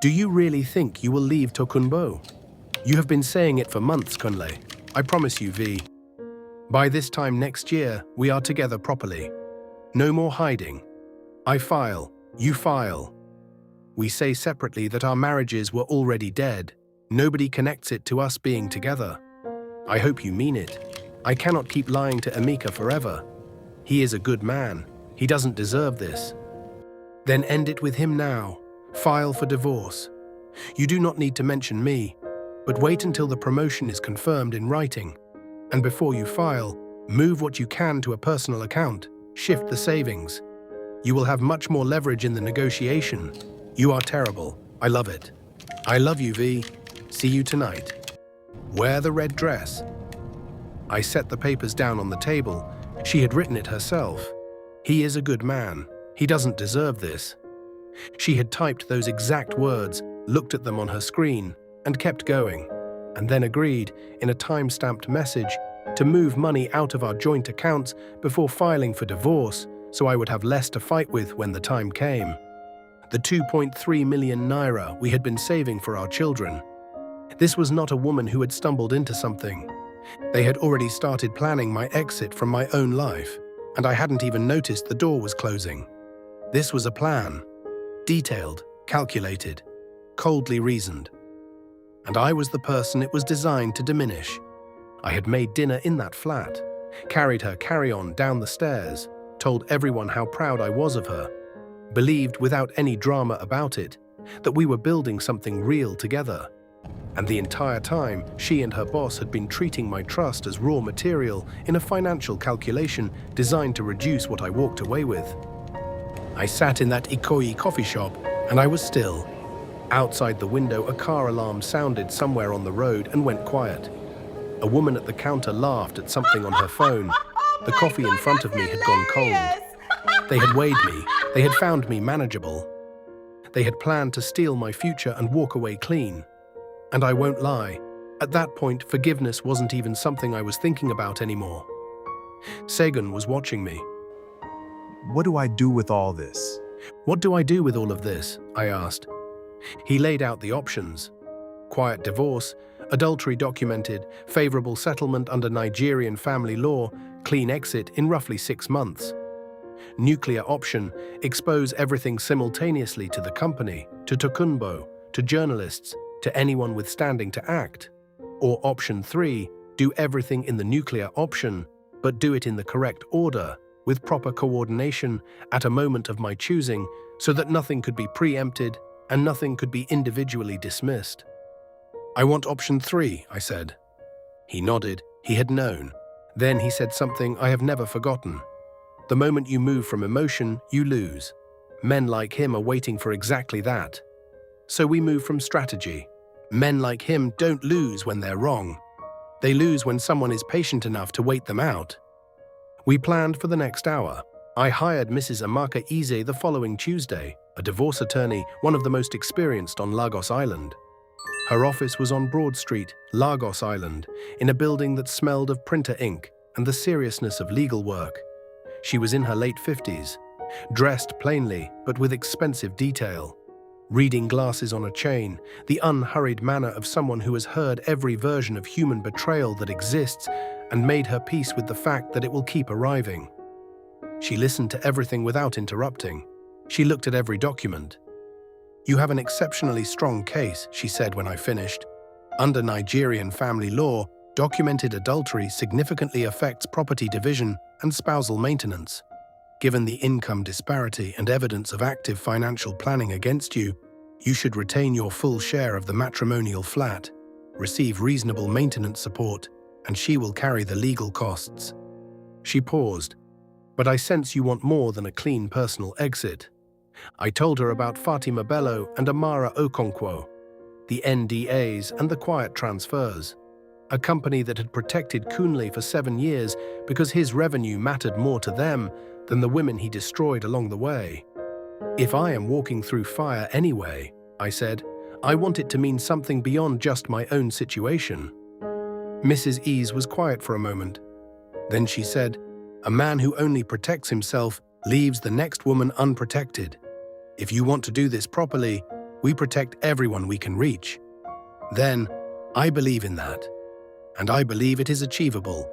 Do you really think you will leave Tokunbo? You have been saying it for months, Kunle. I promise you, V. By this time next year, we are together properly. No more hiding. I file, you file. We say separately that our marriages were already dead. Nobody connects it to us being together. I hope you mean it. I cannot keep lying to Emeka forever. He is a good man. He doesn't deserve this. Then end it with him now. File for divorce. You do not need to mention me, but wait until the promotion is confirmed in writing. And before you file, move what you can to a personal account. Shift the savings. You will have much more leverage in the negotiation. You are terrible. I love it. I love you, V. See you tonight. Wear the red dress. I set the papers down on the table. She had written it herself. He is a good man. He doesn't deserve this. She had typed those exact words, looked at them on her screen, and kept going, and then agreed, in a time-stamped message, to move money out of our joint accounts before filing for divorce, so I would have less to fight with when the time came. The 2.3 million naira we had been saving for our children. This was not a woman who had stumbled into something. They had already started planning my exit from my own life, and I hadn't even noticed the door was closing. This was a plan. Detailed, calculated, coldly reasoned. And I was the person it was designed to diminish. I had made dinner in that flat, carried her carry-on down the stairs, told everyone how proud I was of her, believed without any drama about it that we were building something real together. And the entire time, she and her boss had been treating my trust as raw material in a financial calculation designed to reduce what I walked away with. I sat in that Ikoyi coffee shop, and I was still. Outside the window, a car alarm sounded somewhere on the road and went quiet. A woman at the counter laughed at something on her phone. The coffee in front of me had gone cold. They had weighed me. They had found me manageable. They had planned to steal my future and walk away clean. And I won't lie, at that point, forgiveness wasn't even something I was thinking about anymore. Segun was watching me. What do I do with all this? What do I do with all of this? I asked. He laid out the options. Quiet divorce, adultery documented, favorable settlement under Nigerian family law, clean exit in roughly 6 months. Nuclear option, expose everything simultaneously to the company, to Tokunbo, to journalists, to anyone with standing to act. Or option 3, do everything in the nuclear option, but do it in the correct order, with proper coordination at a moment of my choosing, so that nothing could be preempted and nothing could be individually dismissed. I want option 3, I said. He nodded. He had known. Then he said something I have never forgotten. The moment you move from emotion, you lose. Men like him are waiting for exactly that. So we move from strategy. Men like him don't lose when they're wrong. They lose when someone is patient enough to wait them out. We planned for the next hour. I hired Mrs. Amaka Ize the following Tuesday, a divorce attorney, one of the most experienced on Lagos Island. Her office was on Broad Street, Lagos Island, in a building that smelled of printer ink and the seriousness of legal work. She was in her late 50s, dressed plainly but with expensive detail. Reading glasses on a chain, the unhurried manner of someone who has heard every version of human betrayal that exists and made her peace with the fact that it will keep arriving. She listened to everything without interrupting. She looked at every document. "You have an exceptionally strong case," she said when I finished. "Under Nigerian family law, documented adultery significantly affects property division and spousal maintenance. Given the income disparity and evidence of active financial planning against you, you should retain your full share of the matrimonial flat, receive reasonable maintenance support, and she will carry the legal costs." She paused. "But I sense you want more than a clean personal exit." I told her about Fatima Bello and Amara Okonkwo, the NDAs and the quiet transfers, a company that had protected Kunle for 7 years because his revenue mattered more to them than the women he destroyed along the way. "If I am walking through fire anyway," I said, "I want it to mean something beyond just my own situation." Mrs. Ease was quiet for a moment. Then she said, "A man who only protects himself leaves the next woman unprotected. If you want to do this properly, we protect everyone we can reach." Then, I believe in that. And I believe it is achievable.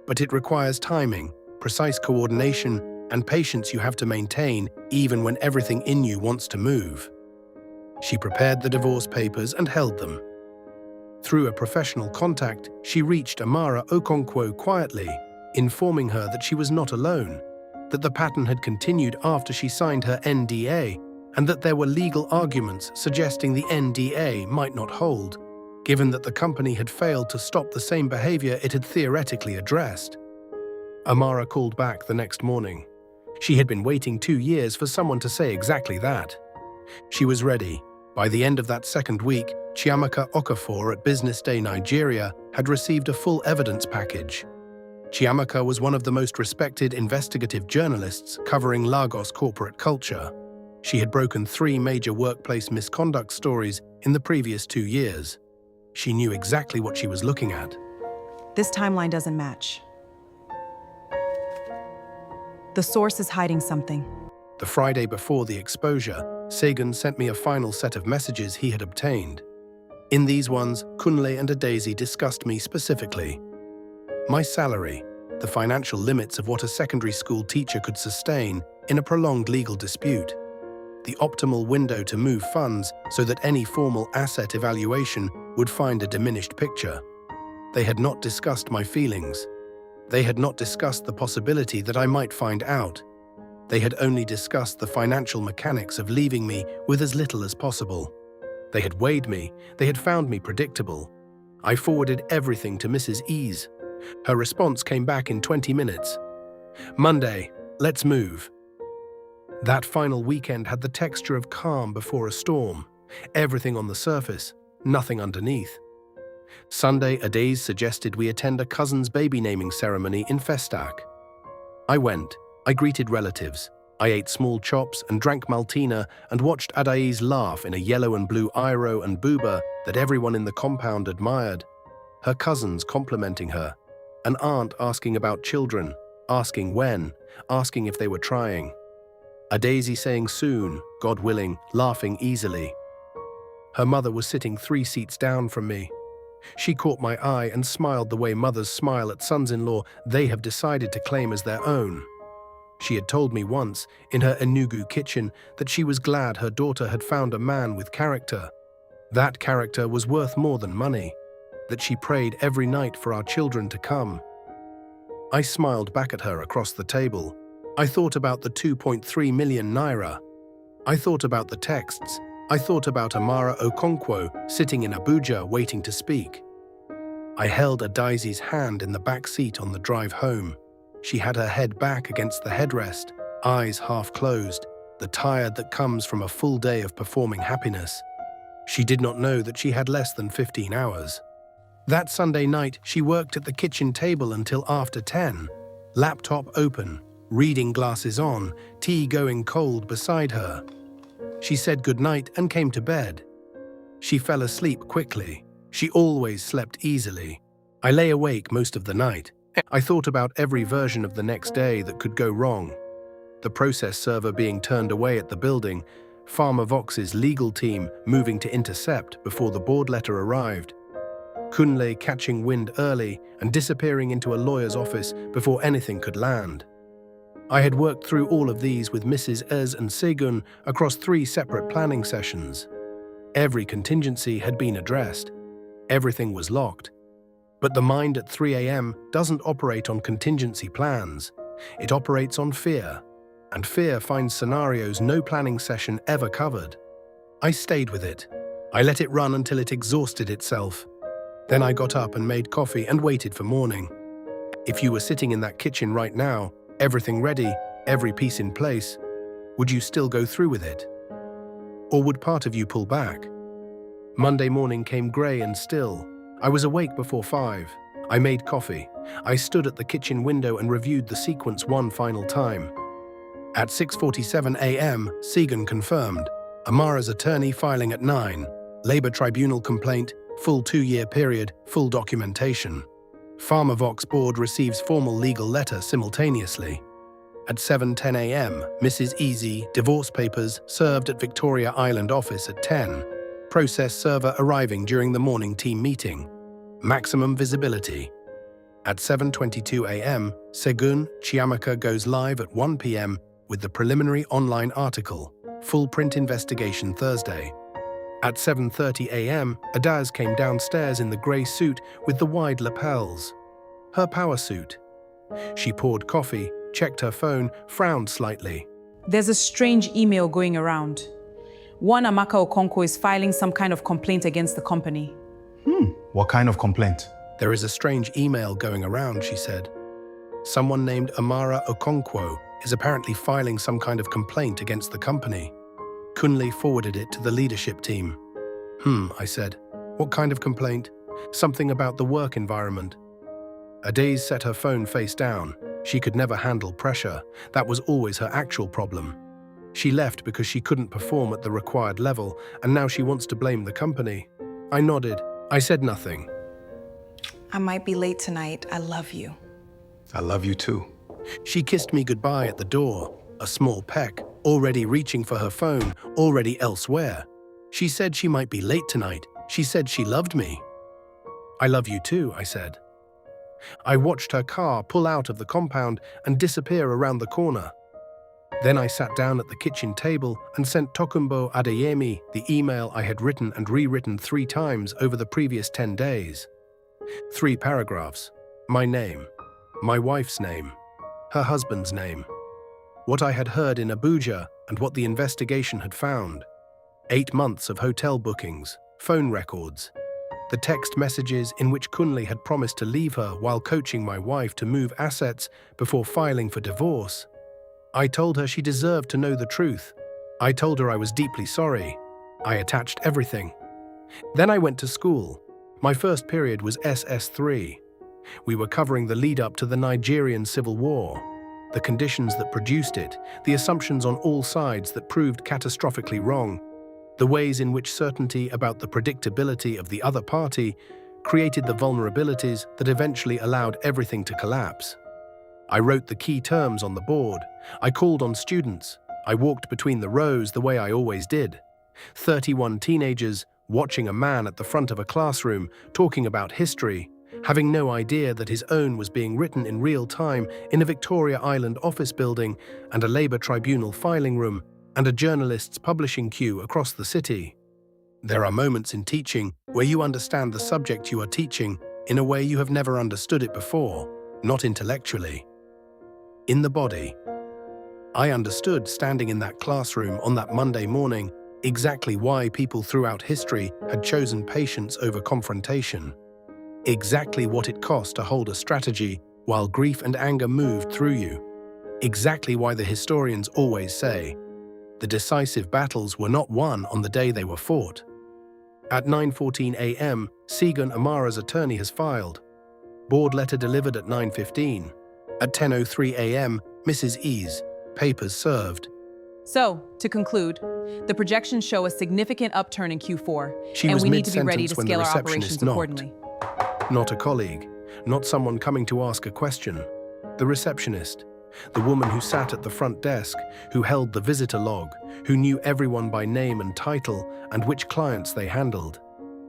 But it requires timing, precise coordination, and patience you have to maintain even when everything in you wants to move. She prepared the divorce papers and held them. Through a professional contact, she reached Amara Okonkwo quietly, informing her that she was not alone, that the pattern had continued after she signed her NDA, and that there were legal arguments suggesting the NDA might not hold, given that the company had failed to stop the same behavior it had theoretically addressed. Amara called back the next morning. She had been waiting 2 years for someone to say exactly that. She was ready. By the end of that second week, Chiamaka Okafor at Business Day Nigeria had received a full evidence package. Chiamaka was one of the most respected investigative journalists covering Lagos corporate culture. She had broken 3 major workplace misconduct stories in the previous 2 years. She knew exactly what she was looking at. This timeline doesn't match. The source is hiding something. The Friday before the exposure, Sagan sent me a final set of messages he had obtained. In these ones, Kunle and Adaeze discussed me specifically. My salary, the financial limits of what a secondary school teacher could sustain in a prolonged legal dispute, the optimal window to move funds so that any formal asset evaluation would find a diminished picture. They had not discussed my feelings. They had not discussed the possibility that I might find out. They had only discussed the financial mechanics of leaving me with as little as possible. They had weighed me. They had found me predictable. I forwarded everything to Mrs. Ease. Her response came back in 20 minutes. Monday, let's move. That final weekend had the texture of calm before a storm. Everything on the surface, nothing underneath. Sunday, Adaeze suggested we attend a cousin's baby naming ceremony in Festac. I went. I greeted relatives. I ate small chops and drank Maltina and watched Adaeze laugh in a yellow and blue Iro and Buba that everyone in the compound admired. Her cousins complimenting her. An aunt asking about children, asking when, asking if they were trying. Adaeze saying soon, God willing, laughing easily. Her mother was sitting 3 seats down from me. She caught my eye and smiled the way mothers smile at sons-in-law they have decided to claim as their own. She had told me once, in her Enugu kitchen, that she was glad her daughter had found a man with character. That character was worth more than money, that she prayed every night for our children to come. I smiled back at her across the table. I thought about the 2.3 million naira. I thought about the texts. I thought about Amara Okonkwo sitting in Abuja waiting to speak. I held Adaeze's hand in the back seat on the drive home. She had her head back against the headrest, eyes half closed, the tired that comes from a full day of performing happiness. She did not know that she had less than 15 hours. That Sunday night, she worked at the kitchen table until after 10, laptop open, reading glasses on, tea going cold beside her. She said goodnight and came to bed. She fell asleep quickly. She always slept easily. I lay awake most of the night. I thought about every version of the next day that could go wrong. The process server being turned away at the building, Farmer Vox's legal team moving to intercept before the board letter arrived, Kunle catching wind early and disappearing into a lawyer's office before anything could land. I had worked through all of these with Mrs. Ez and Segun across 3 separate planning sessions. Every contingency had been addressed. Everything was locked. But the mind at 3 a.m. doesn't operate on contingency plans. It operates on fear. And fear finds scenarios no planning session ever covered. I stayed with it. I let it run until it exhausted itself. Then I got up and made coffee and waited for morning. If you were sitting in that kitchen right now, everything ready, every piece in place, would you still go through with it? Or would part of you pull back? Monday morning came grey and still. I was awake before 5. I made coffee. I stood at the kitchen window and reviewed the sequence one final time. At 6:47 a.m., Segan confirmed. Amara's attorney filing at 9. Labor Tribunal complaint, full 2-year period, full documentation. Farmer Vox board receives formal legal letter simultaneously. At 7:10 a.m., Mrs. Easy, divorce papers, served at Victoria Island office at 10. Process server arriving during the morning team meeting. Maximum visibility. At 7:22 a.m., Segun Chiamaka goes live at 1 p.m. with the preliminary online article, Full Print Investigation Thursday. At 7:30 a.m., Adaz came downstairs in the grey suit with the wide lapels. Her power suit. She poured coffee, checked her phone, frowned slightly. There's a strange email going around. One Amaka Okonkwo is filing some kind of complaint against the company. What kind of complaint? There is a strange email going around, she said. Someone named Amara Okonkwo is apparently filing some kind of complaint against the company. Kunle forwarded it to the leadership team. I said. What kind of complaint? Something about the work environment. Adaz set her phone face down. She could never handle pressure. That was always her actual problem. She left because she couldn't perform at the required level, and now she wants to blame the company. I nodded. I said nothing. I might be late tonight. I love you. I love you too. She kissed me goodbye at the door, a small peck, already reaching for her phone, already elsewhere. She said she might be late tonight. She said she loved me. I love you too, I said. I watched her car pull out of the compound and disappear around the corner. Then I sat down at the kitchen table and sent Tokunbo Adeyemi the email I had written and rewritten 3 times over the previous 10 days. 3 paragraphs. My name. My wife's name. Her husband's name. What I had heard in Abuja and what the investigation had found. 8 months of hotel bookings, phone records. The text messages in which Kunle had promised to leave her while coaching my wife to move assets before filing for divorce. I told her she deserved to know the truth. I told her I was deeply sorry. I attached everything. Then I went to school. My first period was SS3. We were covering the lead-up to the Nigerian Civil War, the conditions that produced it, the assumptions on all sides that proved catastrophically wrong, the ways in which certainty about the predictability of the other party created the vulnerabilities that eventually allowed everything to collapse. I wrote the key terms on the board. I called on students. I walked between the rows the way I always did. 31 teenagers watching a man at the front of a classroom talking about history, having no idea that his own was being written in real time in a Victoria Island office building and a Labour tribunal filing room and a journalist's publishing queue across the city. There are moments in teaching where you understand the subject you are teaching in a way you have never understood it before, not intellectually. In the body. I understood, standing in that classroom on that Monday morning, exactly why people throughout history had chosen patience over confrontation. Exactly what it cost to hold a strategy while grief and anger moved through you. Exactly why the historians always say, the decisive battles were not won on the day they were fought. At 9:14 a.m., Segun Amara's attorney has filed. Board letter delivered at 9:15. At 10:03 a.m., Mrs. E's, papers served. So, to conclude, the projections show a significant upturn in Q4, She and was we need to be ready to mid-sentence when scale the our operations receptionist knocked. accordingly. Not a colleague, not someone coming to ask a question. The receptionist, the woman who sat at the front desk, who held the visitor log, who knew everyone by name and title and which clients they handled.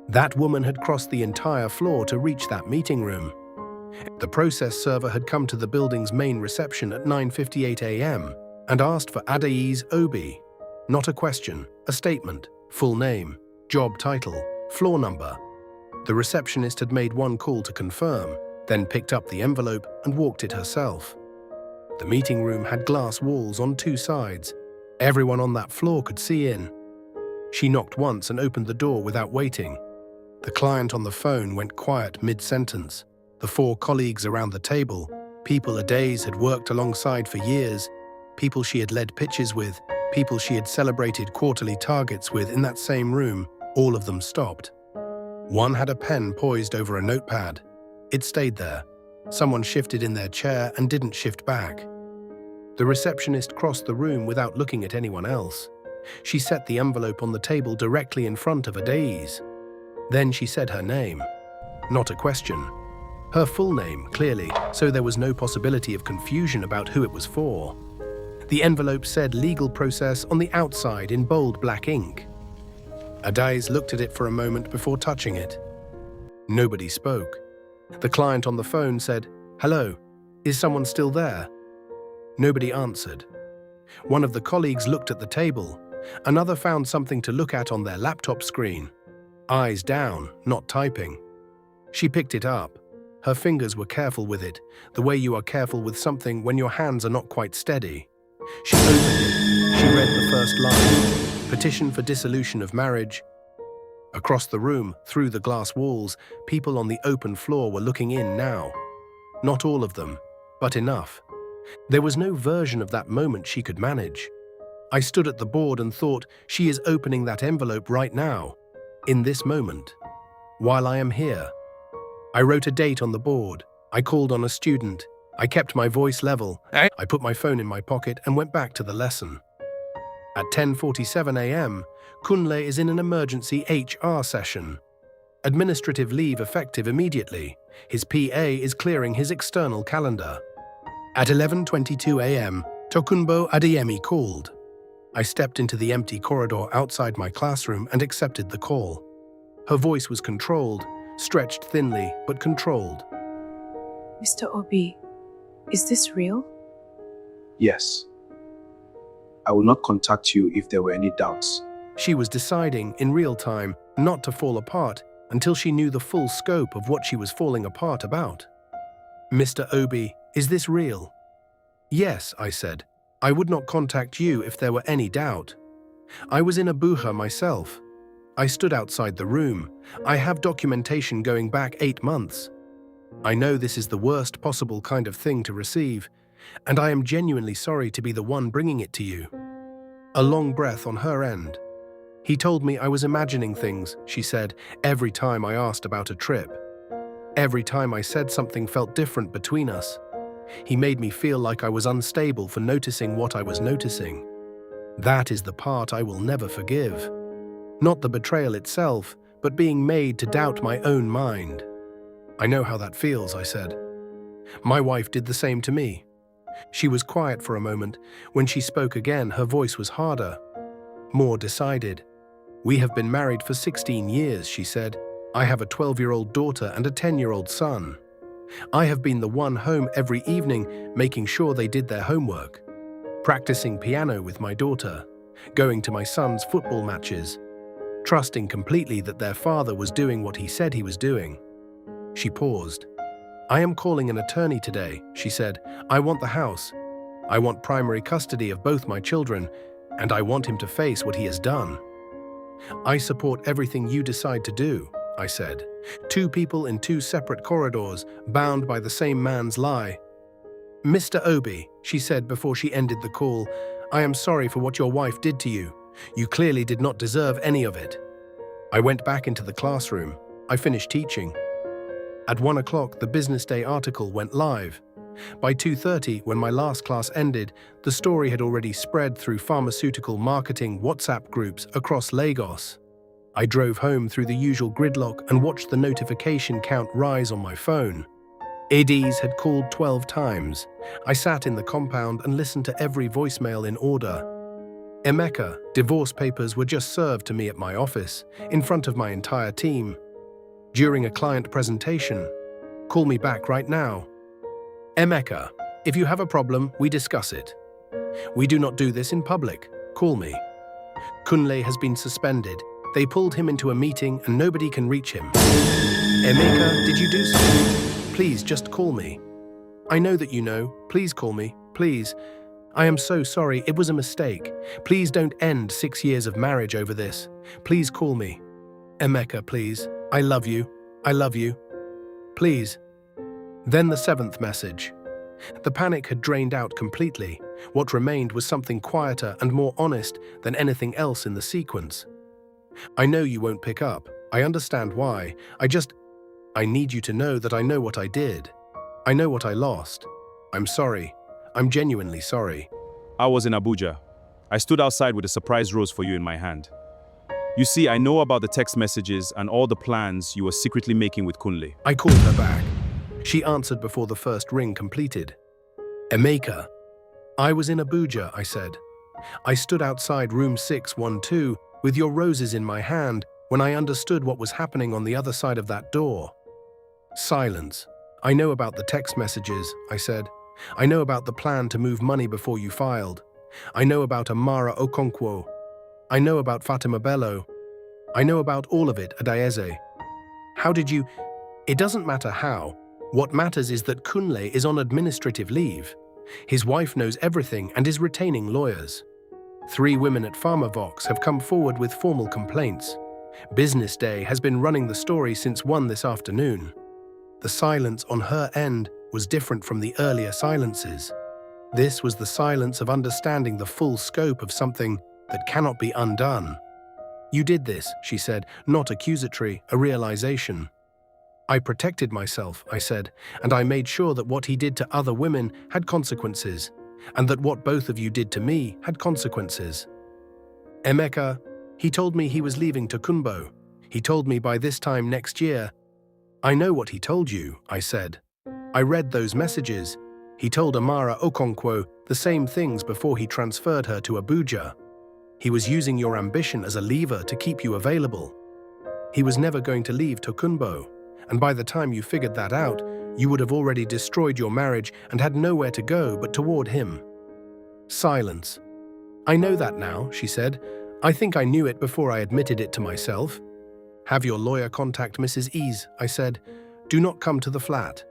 That woman had crossed the entire floor to reach that meeting room. The process server had come to the building's main reception at 9:58 a.m. and asked for Adai's Obi. Not a question, a statement, full name, job title, floor number. The receptionist had made one call to confirm, then picked up the envelope and walked it herself. The meeting room had glass walls on 2 sides. Everyone on that floor could see in. She knocked once and opened the door without waiting. The client on the phone went quiet mid-sentence. The 4 colleagues around the table, people Adai's had worked alongside for years, people she had led pitches with, people she had celebrated quarterly targets with in that same room, all of them stopped. One had a pen poised over a notepad. It stayed there. Someone shifted in their chair and didn't shift back. The receptionist crossed the room without looking at anyone else. She set the envelope on the table directly in front of Adai's. Then she said her name. Not a question. Her full name, clearly, so there was no possibility of confusion about who it was for. The envelope said legal process on the outside in bold black ink. Adai's looked at it for a moment before touching it. Nobody spoke. The client on the phone said, "Hello, is someone still there?" Nobody answered. One of the colleagues looked at the table. Another found something to look at on their laptop screen. Eyes down, not typing. She picked it up. Her fingers were careful with it, the way you are careful with something when your hands are not quite steady. She opened it. She read the first line. Petition for dissolution of marriage. Across the room, through the glass walls, people on the open floor were looking in now. Not all of them, but enough. There was no version of that moment she could manage. I stood at the board and thought, she is opening that envelope right now, in this moment, while I am here. I wrote a date on the board. I called on a student. I kept my voice level. I put my phone in my pocket and went back to the lesson. At 10:47 a.m., Kunle is in an emergency HR session. Administrative leave effective immediately. His PA is clearing his external calendar. At 11:22 a.m., Tokunbo Adeyemi called. I stepped into the empty corridor outside my classroom and accepted the call. Her voice was controlled, stretched thinly, but controlled. Mr. Obi, is this real? Yes. I will not contact you if there were any doubts. She was deciding, in real time, not to fall apart until she knew the full scope of what she was falling apart about. Mr. Obi, is this real? Yes, I said. I would not contact you if there were any doubt. I was in Abuja myself. I stood outside the room. I have documentation going back 8 months. I know this is the worst possible kind of thing to receive, and I am genuinely sorry to be the one bringing it to you. A long breath on her end. He told me I was imagining things, she said, every time I asked about a trip. Every time I said something felt different between us. He made me feel like I was unstable for noticing what I was noticing. That is the part I will never forgive. Not the betrayal itself, but being made to doubt my own mind. I know how that feels, I said. My wife did the same to me. She was quiet for a moment. When she spoke again, her voice was harder, more decided. We have been married for 16 years, she said. I have a 12-year-old daughter and a 10-year-old son. I have been the one home every evening, making sure they did their homework, practicing piano with my daughter, going to my son's football matches, trusting completely that their father was doing what he said he was doing. She paused. I am calling an attorney today, she said. I want the house. I want primary custody of both my children, and I want him to face what he has done. I support everything you decide to do, I said. 2 people in 2 separate corridors, bound by the same man's lie. Mr. Obi, she said before she ended the call, I am sorry for what your wife did to you. You clearly did not deserve any of it. I went back into the classroom. I finished teaching. At 1 o'clock, the Business Day article went live. By 2:30, when my last class ended, the story had already spread through pharmaceutical marketing WhatsApp groups across Lagos. I drove home through the usual gridlock and watched the notification count rise on my phone. ADs had called 12 times. I sat in the compound and listened to every voicemail in order. Emeka, divorce papers were just served to me at my office, in front of my entire team. During a client presentation, call me back right now. Emeka, if you have a problem, we discuss it. We do not do this in public. Call me. Kunle has been suspended. They pulled him into a meeting and nobody can reach him. Emeka, did you do something? Please just call me. I know that you know. Please call me. Please. I am so sorry. It was a mistake. Please don't end 6 years of marriage over this. Please call me. Emeka, please. I love you. I love you. Please. Then the 7th message. The panic had drained out completely. What remained was something quieter and more honest than anything else in the sequence. I know you won't pick up. I understand why. I need you to know that I know what I did. I know what I lost. I'm sorry. I'm genuinely sorry. I was in Abuja. I stood outside with a surprise rose for you in my hand. You see, I know about the text messages and all the plans you were secretly making with Kunle. I called her back. She answered before the first ring completed. Emeka. I was in Abuja, I said. I stood outside room 612 with your roses in my hand when I understood what was happening on the other side of that door. Silence. I know about the text messages, I said. I know about the plan to move money before you filed. I know about Amara Okonkwo. I know about Fatima Bello. I know about all of it, Adaeze. How did you... It doesn't matter how. What matters is that Kunle is on administrative leave. His wife knows everything and is retaining lawyers. 3 women at PharmaVox have come forward with formal complaints. Business Day has been running the story since 1 this afternoon. The silence on her end was different from the earlier silences. This was the silence of understanding the full scope of something that cannot be undone. You did this, she said, not accusatory, a realization. I protected myself, I said, and I made sure that what he did to other women had consequences, and that what both of you did to me had consequences. Emeka, he told me he was leaving Tokunbo. He told me by this time next year. I know what he told you, I said. I read those messages. He told Amara Okonkwo the same things before he transferred her to Abuja. He was using your ambition as a lever to keep you available. He was never going to leave Tokunbo, and by the time you figured that out, you would have already destroyed your marriage and had nowhere to go but toward him. Silence. I know that now, she said. I think I knew it before I admitted it to myself. Have your lawyer contact Mrs. Ease, I said. Do not come to the flat.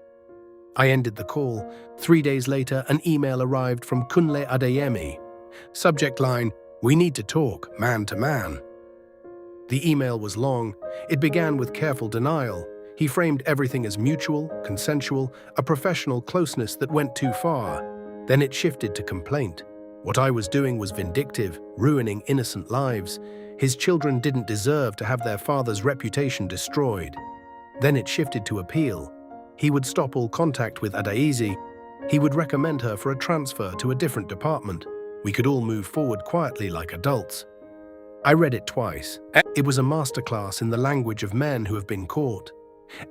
I ended the call. 3 days later, an email arrived from Kunle Adeyemi. Subject line, we need to talk, man to man. The email was long. It began with careful denial. He framed everything as mutual, consensual, a professional closeness that went too far. Then it shifted to complaint. What I was doing was vindictive, ruining innocent lives. His children didn't deserve to have their father's reputation destroyed. Then it shifted to appeal. He would stop all contact with Adaizi. He would recommend her for a transfer to a different department. We could all move forward quietly like adults. I read it twice. It was a masterclass in the language of men who have been caught.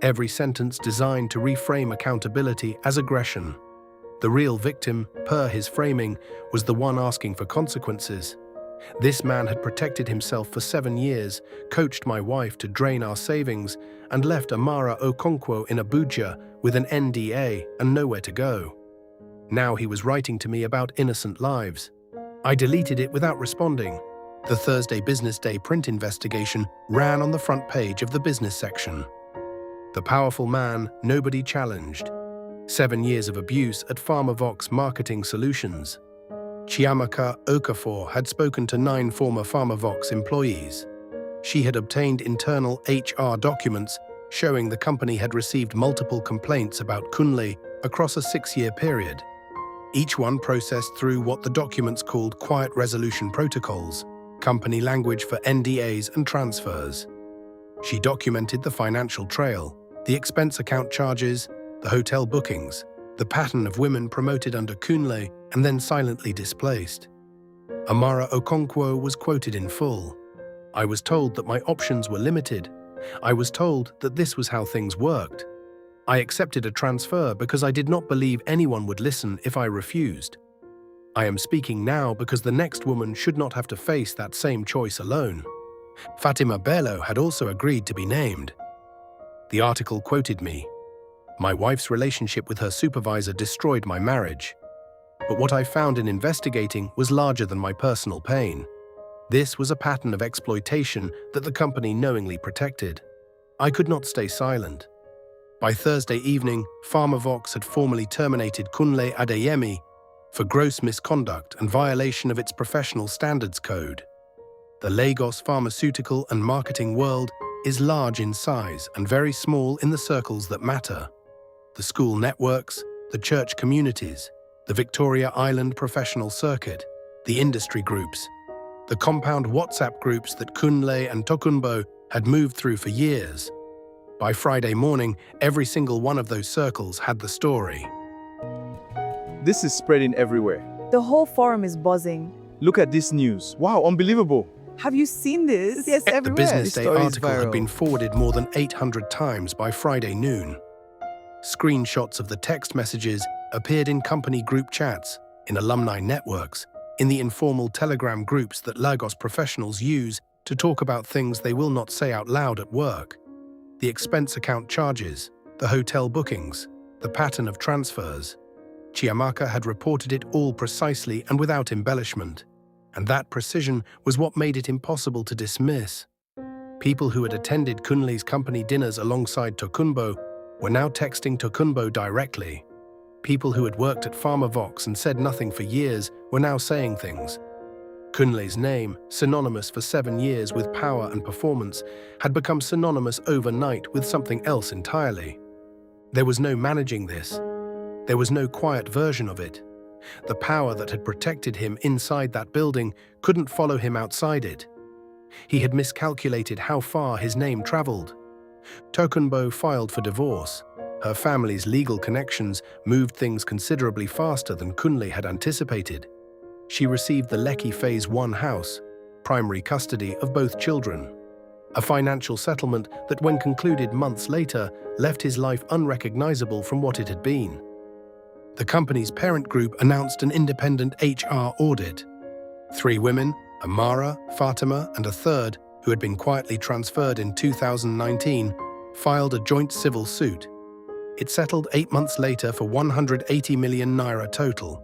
Every sentence designed to reframe accountability as aggression. The real victim, per his framing, was the one asking for consequences. This man had protected himself for 7 years, coached my wife to drain our savings, and left Amara Okonkwo in Abuja with an NDA and nowhere to go. Now he was writing to me about innocent lives. I deleted it without responding. The Thursday Business Day print investigation ran on the front page of the business section. The powerful man nobody challenged. 7 years of abuse at PharmaVox Marketing Solutions. Chiamaka Okafor had spoken to 9 former PharmaVox employees. She had obtained internal HR documents showing the company had received multiple complaints about Kunle across a 6-year period. Each one processed through what the documents called quiet resolution protocols, company language for NDAs and transfers. She documented the financial trail, the expense account charges, the hotel bookings, the pattern of women promoted under Kunle and then silently displaced. Amara Okonkwo was quoted in full. I was told that my options were limited. I was told that this was how things worked. I accepted a transfer because I did not believe anyone would listen if I refused. I am speaking now because the next woman should not have to face that same choice alone. Fatima Bello had also agreed to be named. The article quoted me. My wife's relationship with her supervisor destroyed my marriage. But what I found in investigating was larger than my personal pain. This was a pattern of exploitation that the company knowingly protected. I could not stay silent. By Thursday evening, PharmaVox had formally terminated Kunle Adeyemi for gross misconduct and violation of its professional standards code. The Lagos pharmaceutical and marketing world is large in size and very small in the circles that matter. The school networks, the church communities, the Victoria Island professional circuit, the industry groups, the compound WhatsApp groups that Kunle and Tokunbo had moved through for years. By Friday morning, every single one of those circles had the story. This is spreading everywhere. The whole forum is buzzing. Look at this news. Wow, unbelievable. Have you seen this? Yes, everywhere. The Business Day article had been forwarded more than 800 times by Friday noon. Screenshots of the text messages appeared in company group chats, in alumni networks, in the informal Telegram groups that Lagos professionals use to talk about things they will not say out loud at work. The expense account charges, the hotel bookings, the pattern of transfers. Chiamaka had reported it all precisely and without embellishment, and that precision was what made it impossible to dismiss. People who had attended Kunle's company dinners alongside Tokunbo were now texting Tokunbo directly. People who had worked at Farmer Vox and said nothing for years were now saying things. Kunle's name, synonymous for 7 years with power and performance, had become synonymous overnight with something else entirely. There was no managing this. There was no quiet version of it. The power that had protected him inside that building couldn't follow him outside it. He had miscalculated how far his name traveled. Tokunbo filed for divorce. Her family's legal connections moved things considerably faster than Kunle had anticipated. She received the Lekki Phase 1 house, primary custody of both children. A financial settlement that, when concluded months later, left his life unrecognizable from what it had been. The company's parent group announced an independent HR audit. 3 women, Amara, Fatima, and a third, who had been quietly transferred in 2019, filed a joint civil suit. It settled 8 months later for 180 million naira total,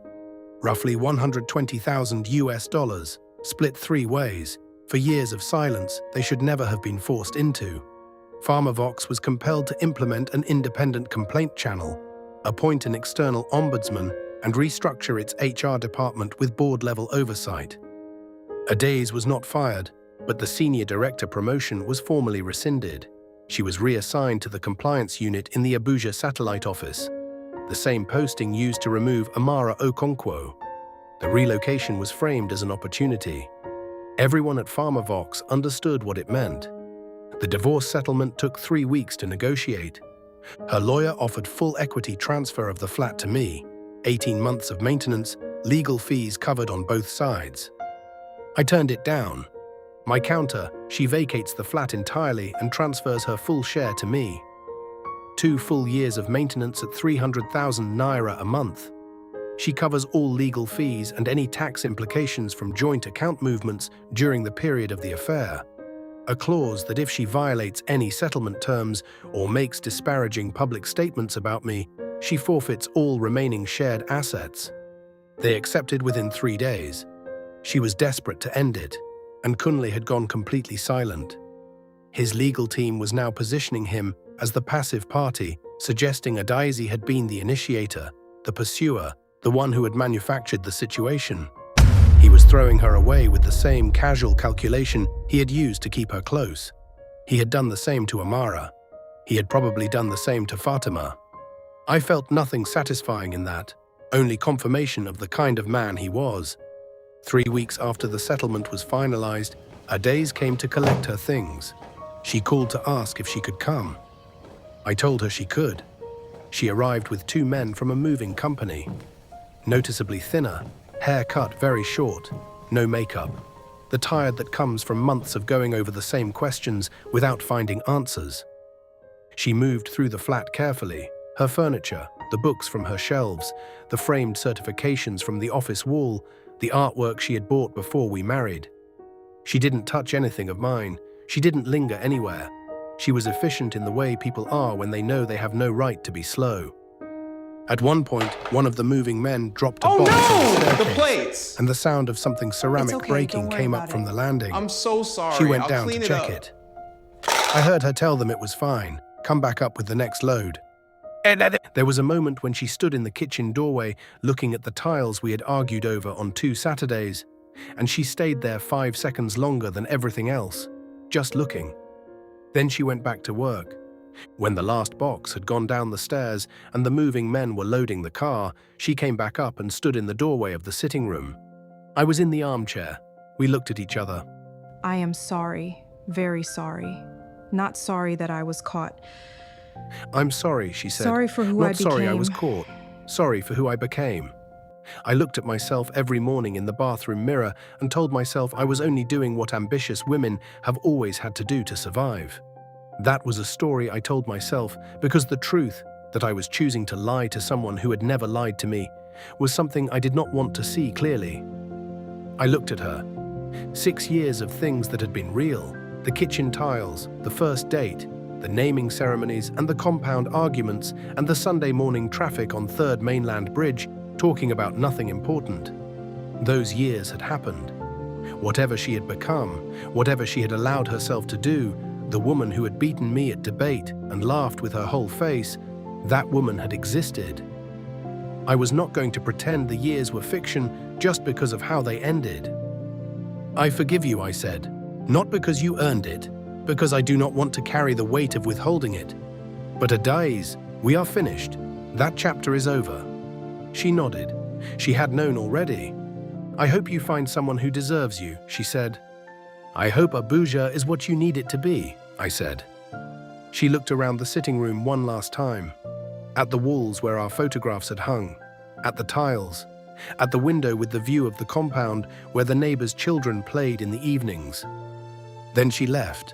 roughly $120,000, split 3 ways. For years of silence they should never have been forced into. Farmer Vox was compelled to implement an independent complaint channel, appoint an external ombudsman, and restructure its HR department with board-level oversight. Adaze was not fired, but the senior director promotion was formally rescinded. She was reassigned to the compliance unit in the Abuja satellite office, the same posting used to remove Amara Okonkwo. The relocation was framed as an opportunity. Everyone at Farmer Vox understood what it meant. The divorce settlement took 3 weeks to negotiate. Her lawyer offered full equity transfer of the flat to me, 18 months of maintenance, legal fees covered on both sides. I turned it down. My counter, she vacates the flat entirely and transfers her full share to me. 2 full years of maintenance at 300,000 naira a month. She covers all legal fees and any tax implications from joint account movements during the period of the affair. A clause that if she violates any settlement terms or makes disparaging public statements about me, she forfeits all remaining shared assets. They accepted within 3 days. She was desperate to end it, and Kunle had gone completely silent. His legal team was now positioning him as the passive party, suggesting Adaeze had been the initiator, the pursuer, the one who had manufactured the situation. He was throwing her away with the same casual calculation he had used to keep her close. He had done the same to Amara. He had probably done the same to Fatima. I felt nothing satisfying in that, only confirmation of the kind of man he was. 3 weeks after the settlement was finalized, Adaze came to collect her things. She called to ask if she could come. I told her she could. She arrived with 2 men from a moving company. Noticeably thinner, hair cut very short, no makeup. The tired that comes from months of going over the same questions without finding answers. She moved through the flat carefully, her furniture, the books from her shelves, the framed certifications from the office wall, the artwork she had bought before we married. She didn't touch anything of mine. She didn't linger anywhere. She was efficient in the way people are when they know they have no right to be slow. At one point, one of the moving men dropped a box on the staircase, the plates! and the sound of something ceramic okay, breaking don't worry came up about from it. the landing. I'm so sorry. She went I'll down to clean check up. it. I heard her tell them it was fine. Come back up with the next load. There was a moment when she stood in the kitchen doorway looking at the tiles we had argued over on 2 Saturdays, and she stayed there 5 seconds longer than everything else, just looking. Then she went back to work. When the last box had gone down the stairs and the moving men were loading the car, she came back up and stood in the doorway of the sitting room. I was in the armchair. We looked at each other. I am sorry, very sorry. Not sorry that I was caught. I'm sorry, she said. Sorry for who I Not sorry I was became. caught. Sorry for who I became. I looked at myself every morning in the bathroom mirror and told myself I was only doing what ambitious women have always had to do to survive. That was a story I told myself because the truth, that I was choosing to lie to someone who had never lied to me, was something I did not want to see clearly. I looked at her. 6 years of things that had been real. The kitchen tiles, the first date, the the naming ceremonies and the compound arguments and the Sunday morning traffic on 3rd Mainland Bridge talking about nothing important. Those years had happened. Whatever she had become, whatever she had allowed herself to do, the woman who had beaten me at debate and laughed with her whole face, that woman had existed. I was not going to pretend the years were fiction just because of how they ended. I forgive you, I said, not because you earned it, because I do not want to carry the weight of withholding it. But Adais, we are finished. That chapter is over. She nodded. She had known already. I hope you find someone who deserves you, she said. I hope Abuja is what you need it to be, I said. She looked around the sitting room one last time, at the walls where our photographs had hung, at the tiles, at the window with the view of the compound where the neighbors' children played in the evenings. Then she left.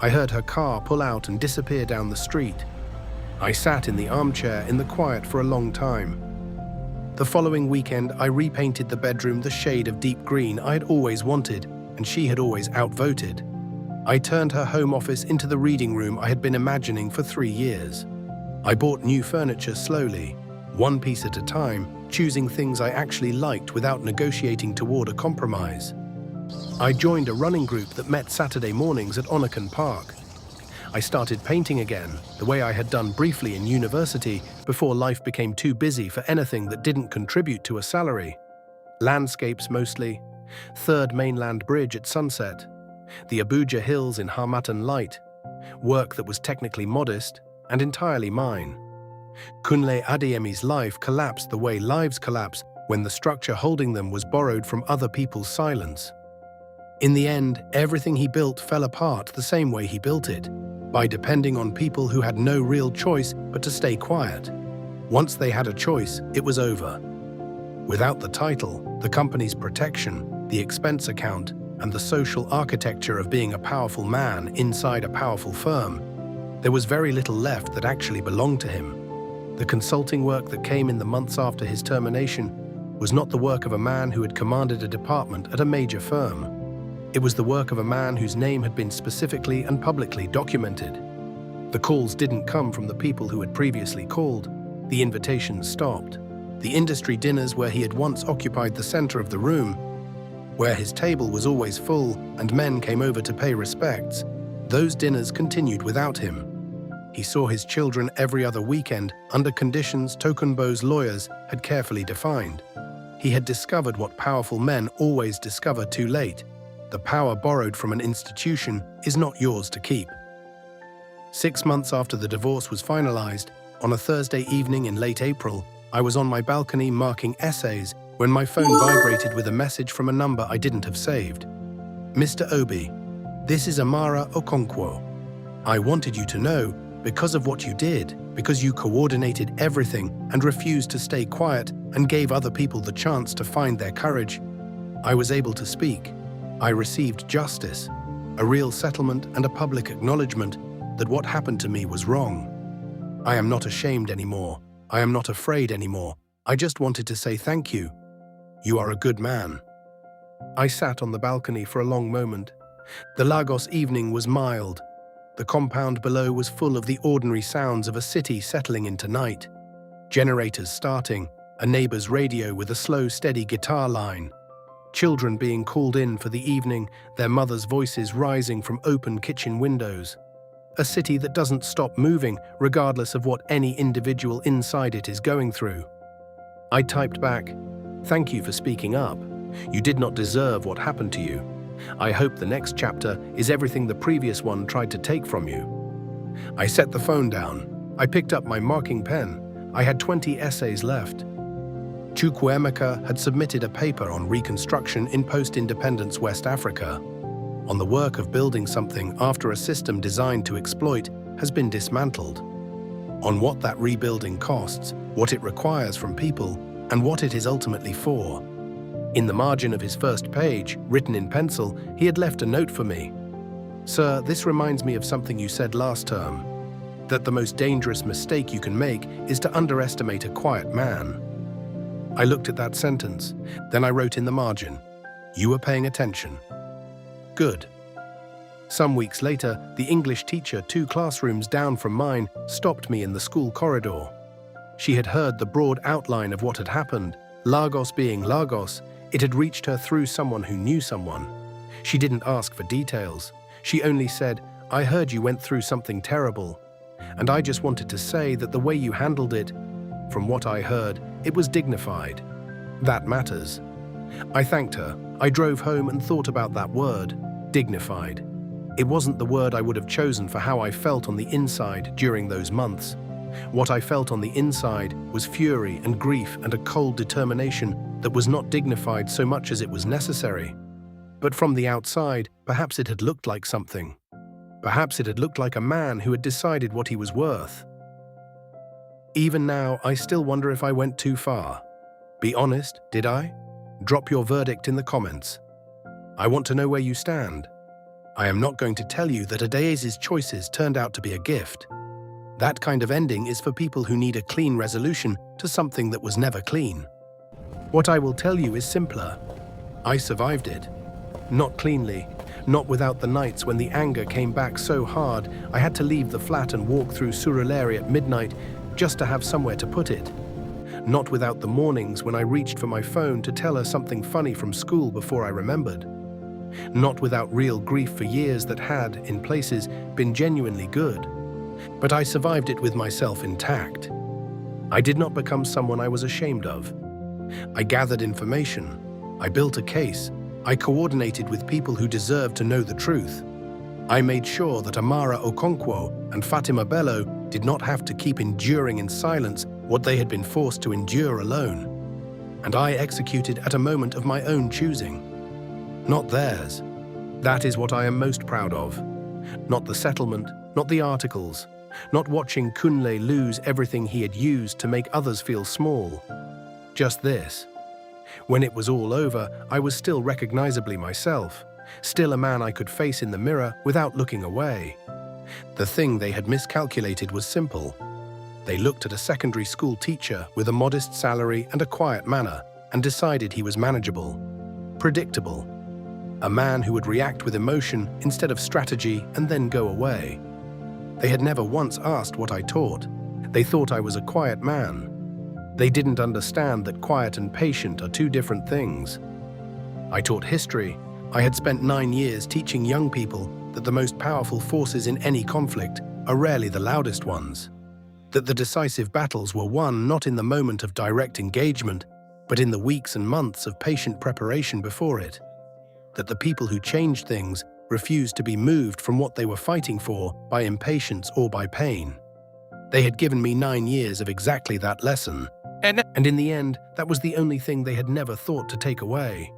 I heard her car pull out and disappear down the street. I sat in the armchair in the quiet for a long time. The following weekend, I repainted the bedroom the shade of deep green I had always wanted, and she had always outvoted. I turned her home office into the reading room I had been imagining for 3 years. I bought new furniture slowly, one piece at a time, choosing things I actually liked without negotiating toward a compromise. I joined a running group that met Saturday mornings at Onakan Park. I started painting again, the way I had done briefly in university before life became too busy for anything that didn't contribute to a salary. Landscapes mostly, 3rd Mainland Bridge at sunset, the Abuja Hills in Harmattan light, work that was technically modest and entirely mine. Kunle Adeyemi's life collapsed the way lives collapse when the structure holding them was borrowed from other people's silence. In the end, everything he built fell apart the same way he built it, by depending on people who had no real choice but to stay quiet. Once they had a choice, it was over. Without the title, the company's protection, the expense account, and the social architecture of being a powerful man inside a powerful firm, there was very little left that actually belonged to him. The consulting work that came in the months after his termination was not the work of a man who had commanded a department at a major firm. It was the work of a man whose name had been specifically and publicly documented. The calls didn't come from the people who had previously called. The invitations stopped. The industry dinners where he had once occupied the center of the room, where his table was always full and men came over to pay respects, those dinners continued without him. He saw his children every other weekend under conditions Tokunbo's lawyers had carefully defined. He had discovered what powerful men always discover too late. The power borrowed from an institution is not yours to keep. 6 months after the divorce was finalized, on a Thursday evening in late April, I was on my balcony marking essays when my phone vibrated with a message from a number I didn't have saved. Mr. Obi, this is Amara Okonkwo. I wanted you to know, because of what you did, because you coordinated everything and refused to stay quiet and gave other people the chance to find their courage, I was able to speak. I received justice, a real settlement and a public acknowledgement that what happened to me was wrong. I am not ashamed anymore. I am not afraid anymore. I just wanted to say thank you. You are a good man. I sat on the balcony for a long moment. The Lagos evening was mild. The compound below was full of the ordinary sounds of a city settling into night. Generators starting, a neighbor's radio with a slow, steady guitar line. Children being called in for the evening, their mothers' voices rising from open kitchen windows. A city that doesn't stop moving regardless of what any individual inside it is going through. I typed back, "Thank you for speaking up. You did not deserve what happened to you. I hope the next chapter is everything the previous one tried to take from you." I set the phone down. I picked up my marking pen. I had 20 essays left. Chukwuemeka had submitted a paper on reconstruction in post-independence West Africa, on the work of building something after a system designed to exploit has been dismantled, on what that rebuilding costs, what it requires from people, and what it is ultimately for. In the margin of his first page, written in pencil, he had left a note for me. "Sir, this reminds me of something you said last term, that the most dangerous mistake you can make is to underestimate a quiet man." I looked at that sentence, then I wrote in the margin, "You were paying attention." Good. Some weeks later, the English teacher 2 classrooms down from mine stopped me in the school corridor. She had heard the broad outline of what had happened. Lagos being Lagos, it had reached her through someone who knew someone. She didn't ask for details. She only said, "I heard you went through something terrible. And I just wanted to say that the way you handled it, from what I heard, it was dignified. That matters." I thanked her. I drove home and thought about that word, dignified. It wasn't the word I would have chosen for how I felt on the inside during those months. What I felt on the inside was fury and grief and a cold determination that was not dignified so much as it was necessary. But from the outside, perhaps it had looked like something. Perhaps it had looked like a man who had decided what he was worth. Even now, I still wonder if I went too far. Be honest, did I? Drop your verdict in the comments. I want to know where you stand. I am not going to tell you that Adeye's choices turned out to be a gift. That kind of ending is for people who need a clean resolution to something that was never clean. What I will tell you is simpler. I survived it. Not cleanly, not without the nights when the anger came back so hard I had to leave the flat and walk through Surulere at midnight just to have somewhere to put it. Not without the mornings when I reached for my phone to tell her something funny from school before I remembered. Not without real grief for years that had, in places, been genuinely good. But I survived it with myself intact. I did not become someone I was ashamed of. I gathered information. I built a case. I coordinated with people who deserved to know the truth. I made sure that Amara Okonkwo and Fatima Bello did not have to keep enduring in silence what they had been forced to endure alone. And I executed at a moment of my own choosing. Not theirs. That is what I am most proud of. Not the settlement, not the articles, not watching Kunle lose everything he had used to make others feel small. Just this. When it was all over, I was still recognizably myself, still a man I could face in the mirror without looking away. The thing they had miscalculated was simple. They looked at a secondary school teacher with a modest salary and a quiet manner and decided he was manageable, predictable, a man who would react with emotion instead of strategy and then go away. They had never once asked what I taught. They thought I was a quiet man. They didn't understand that quiet and patient are 2 different things. I taught history. I had spent 9 years teaching young people that the most powerful forces in any conflict are rarely the loudest ones. That the decisive battles were won not in the moment of direct engagement, but in the weeks and months of patient preparation before it. That the people who changed things refused to be moved from what they were fighting for by impatience or by pain. They had given me 9 years of exactly that lesson. And in the end, that was the only thing they had never thought to take away.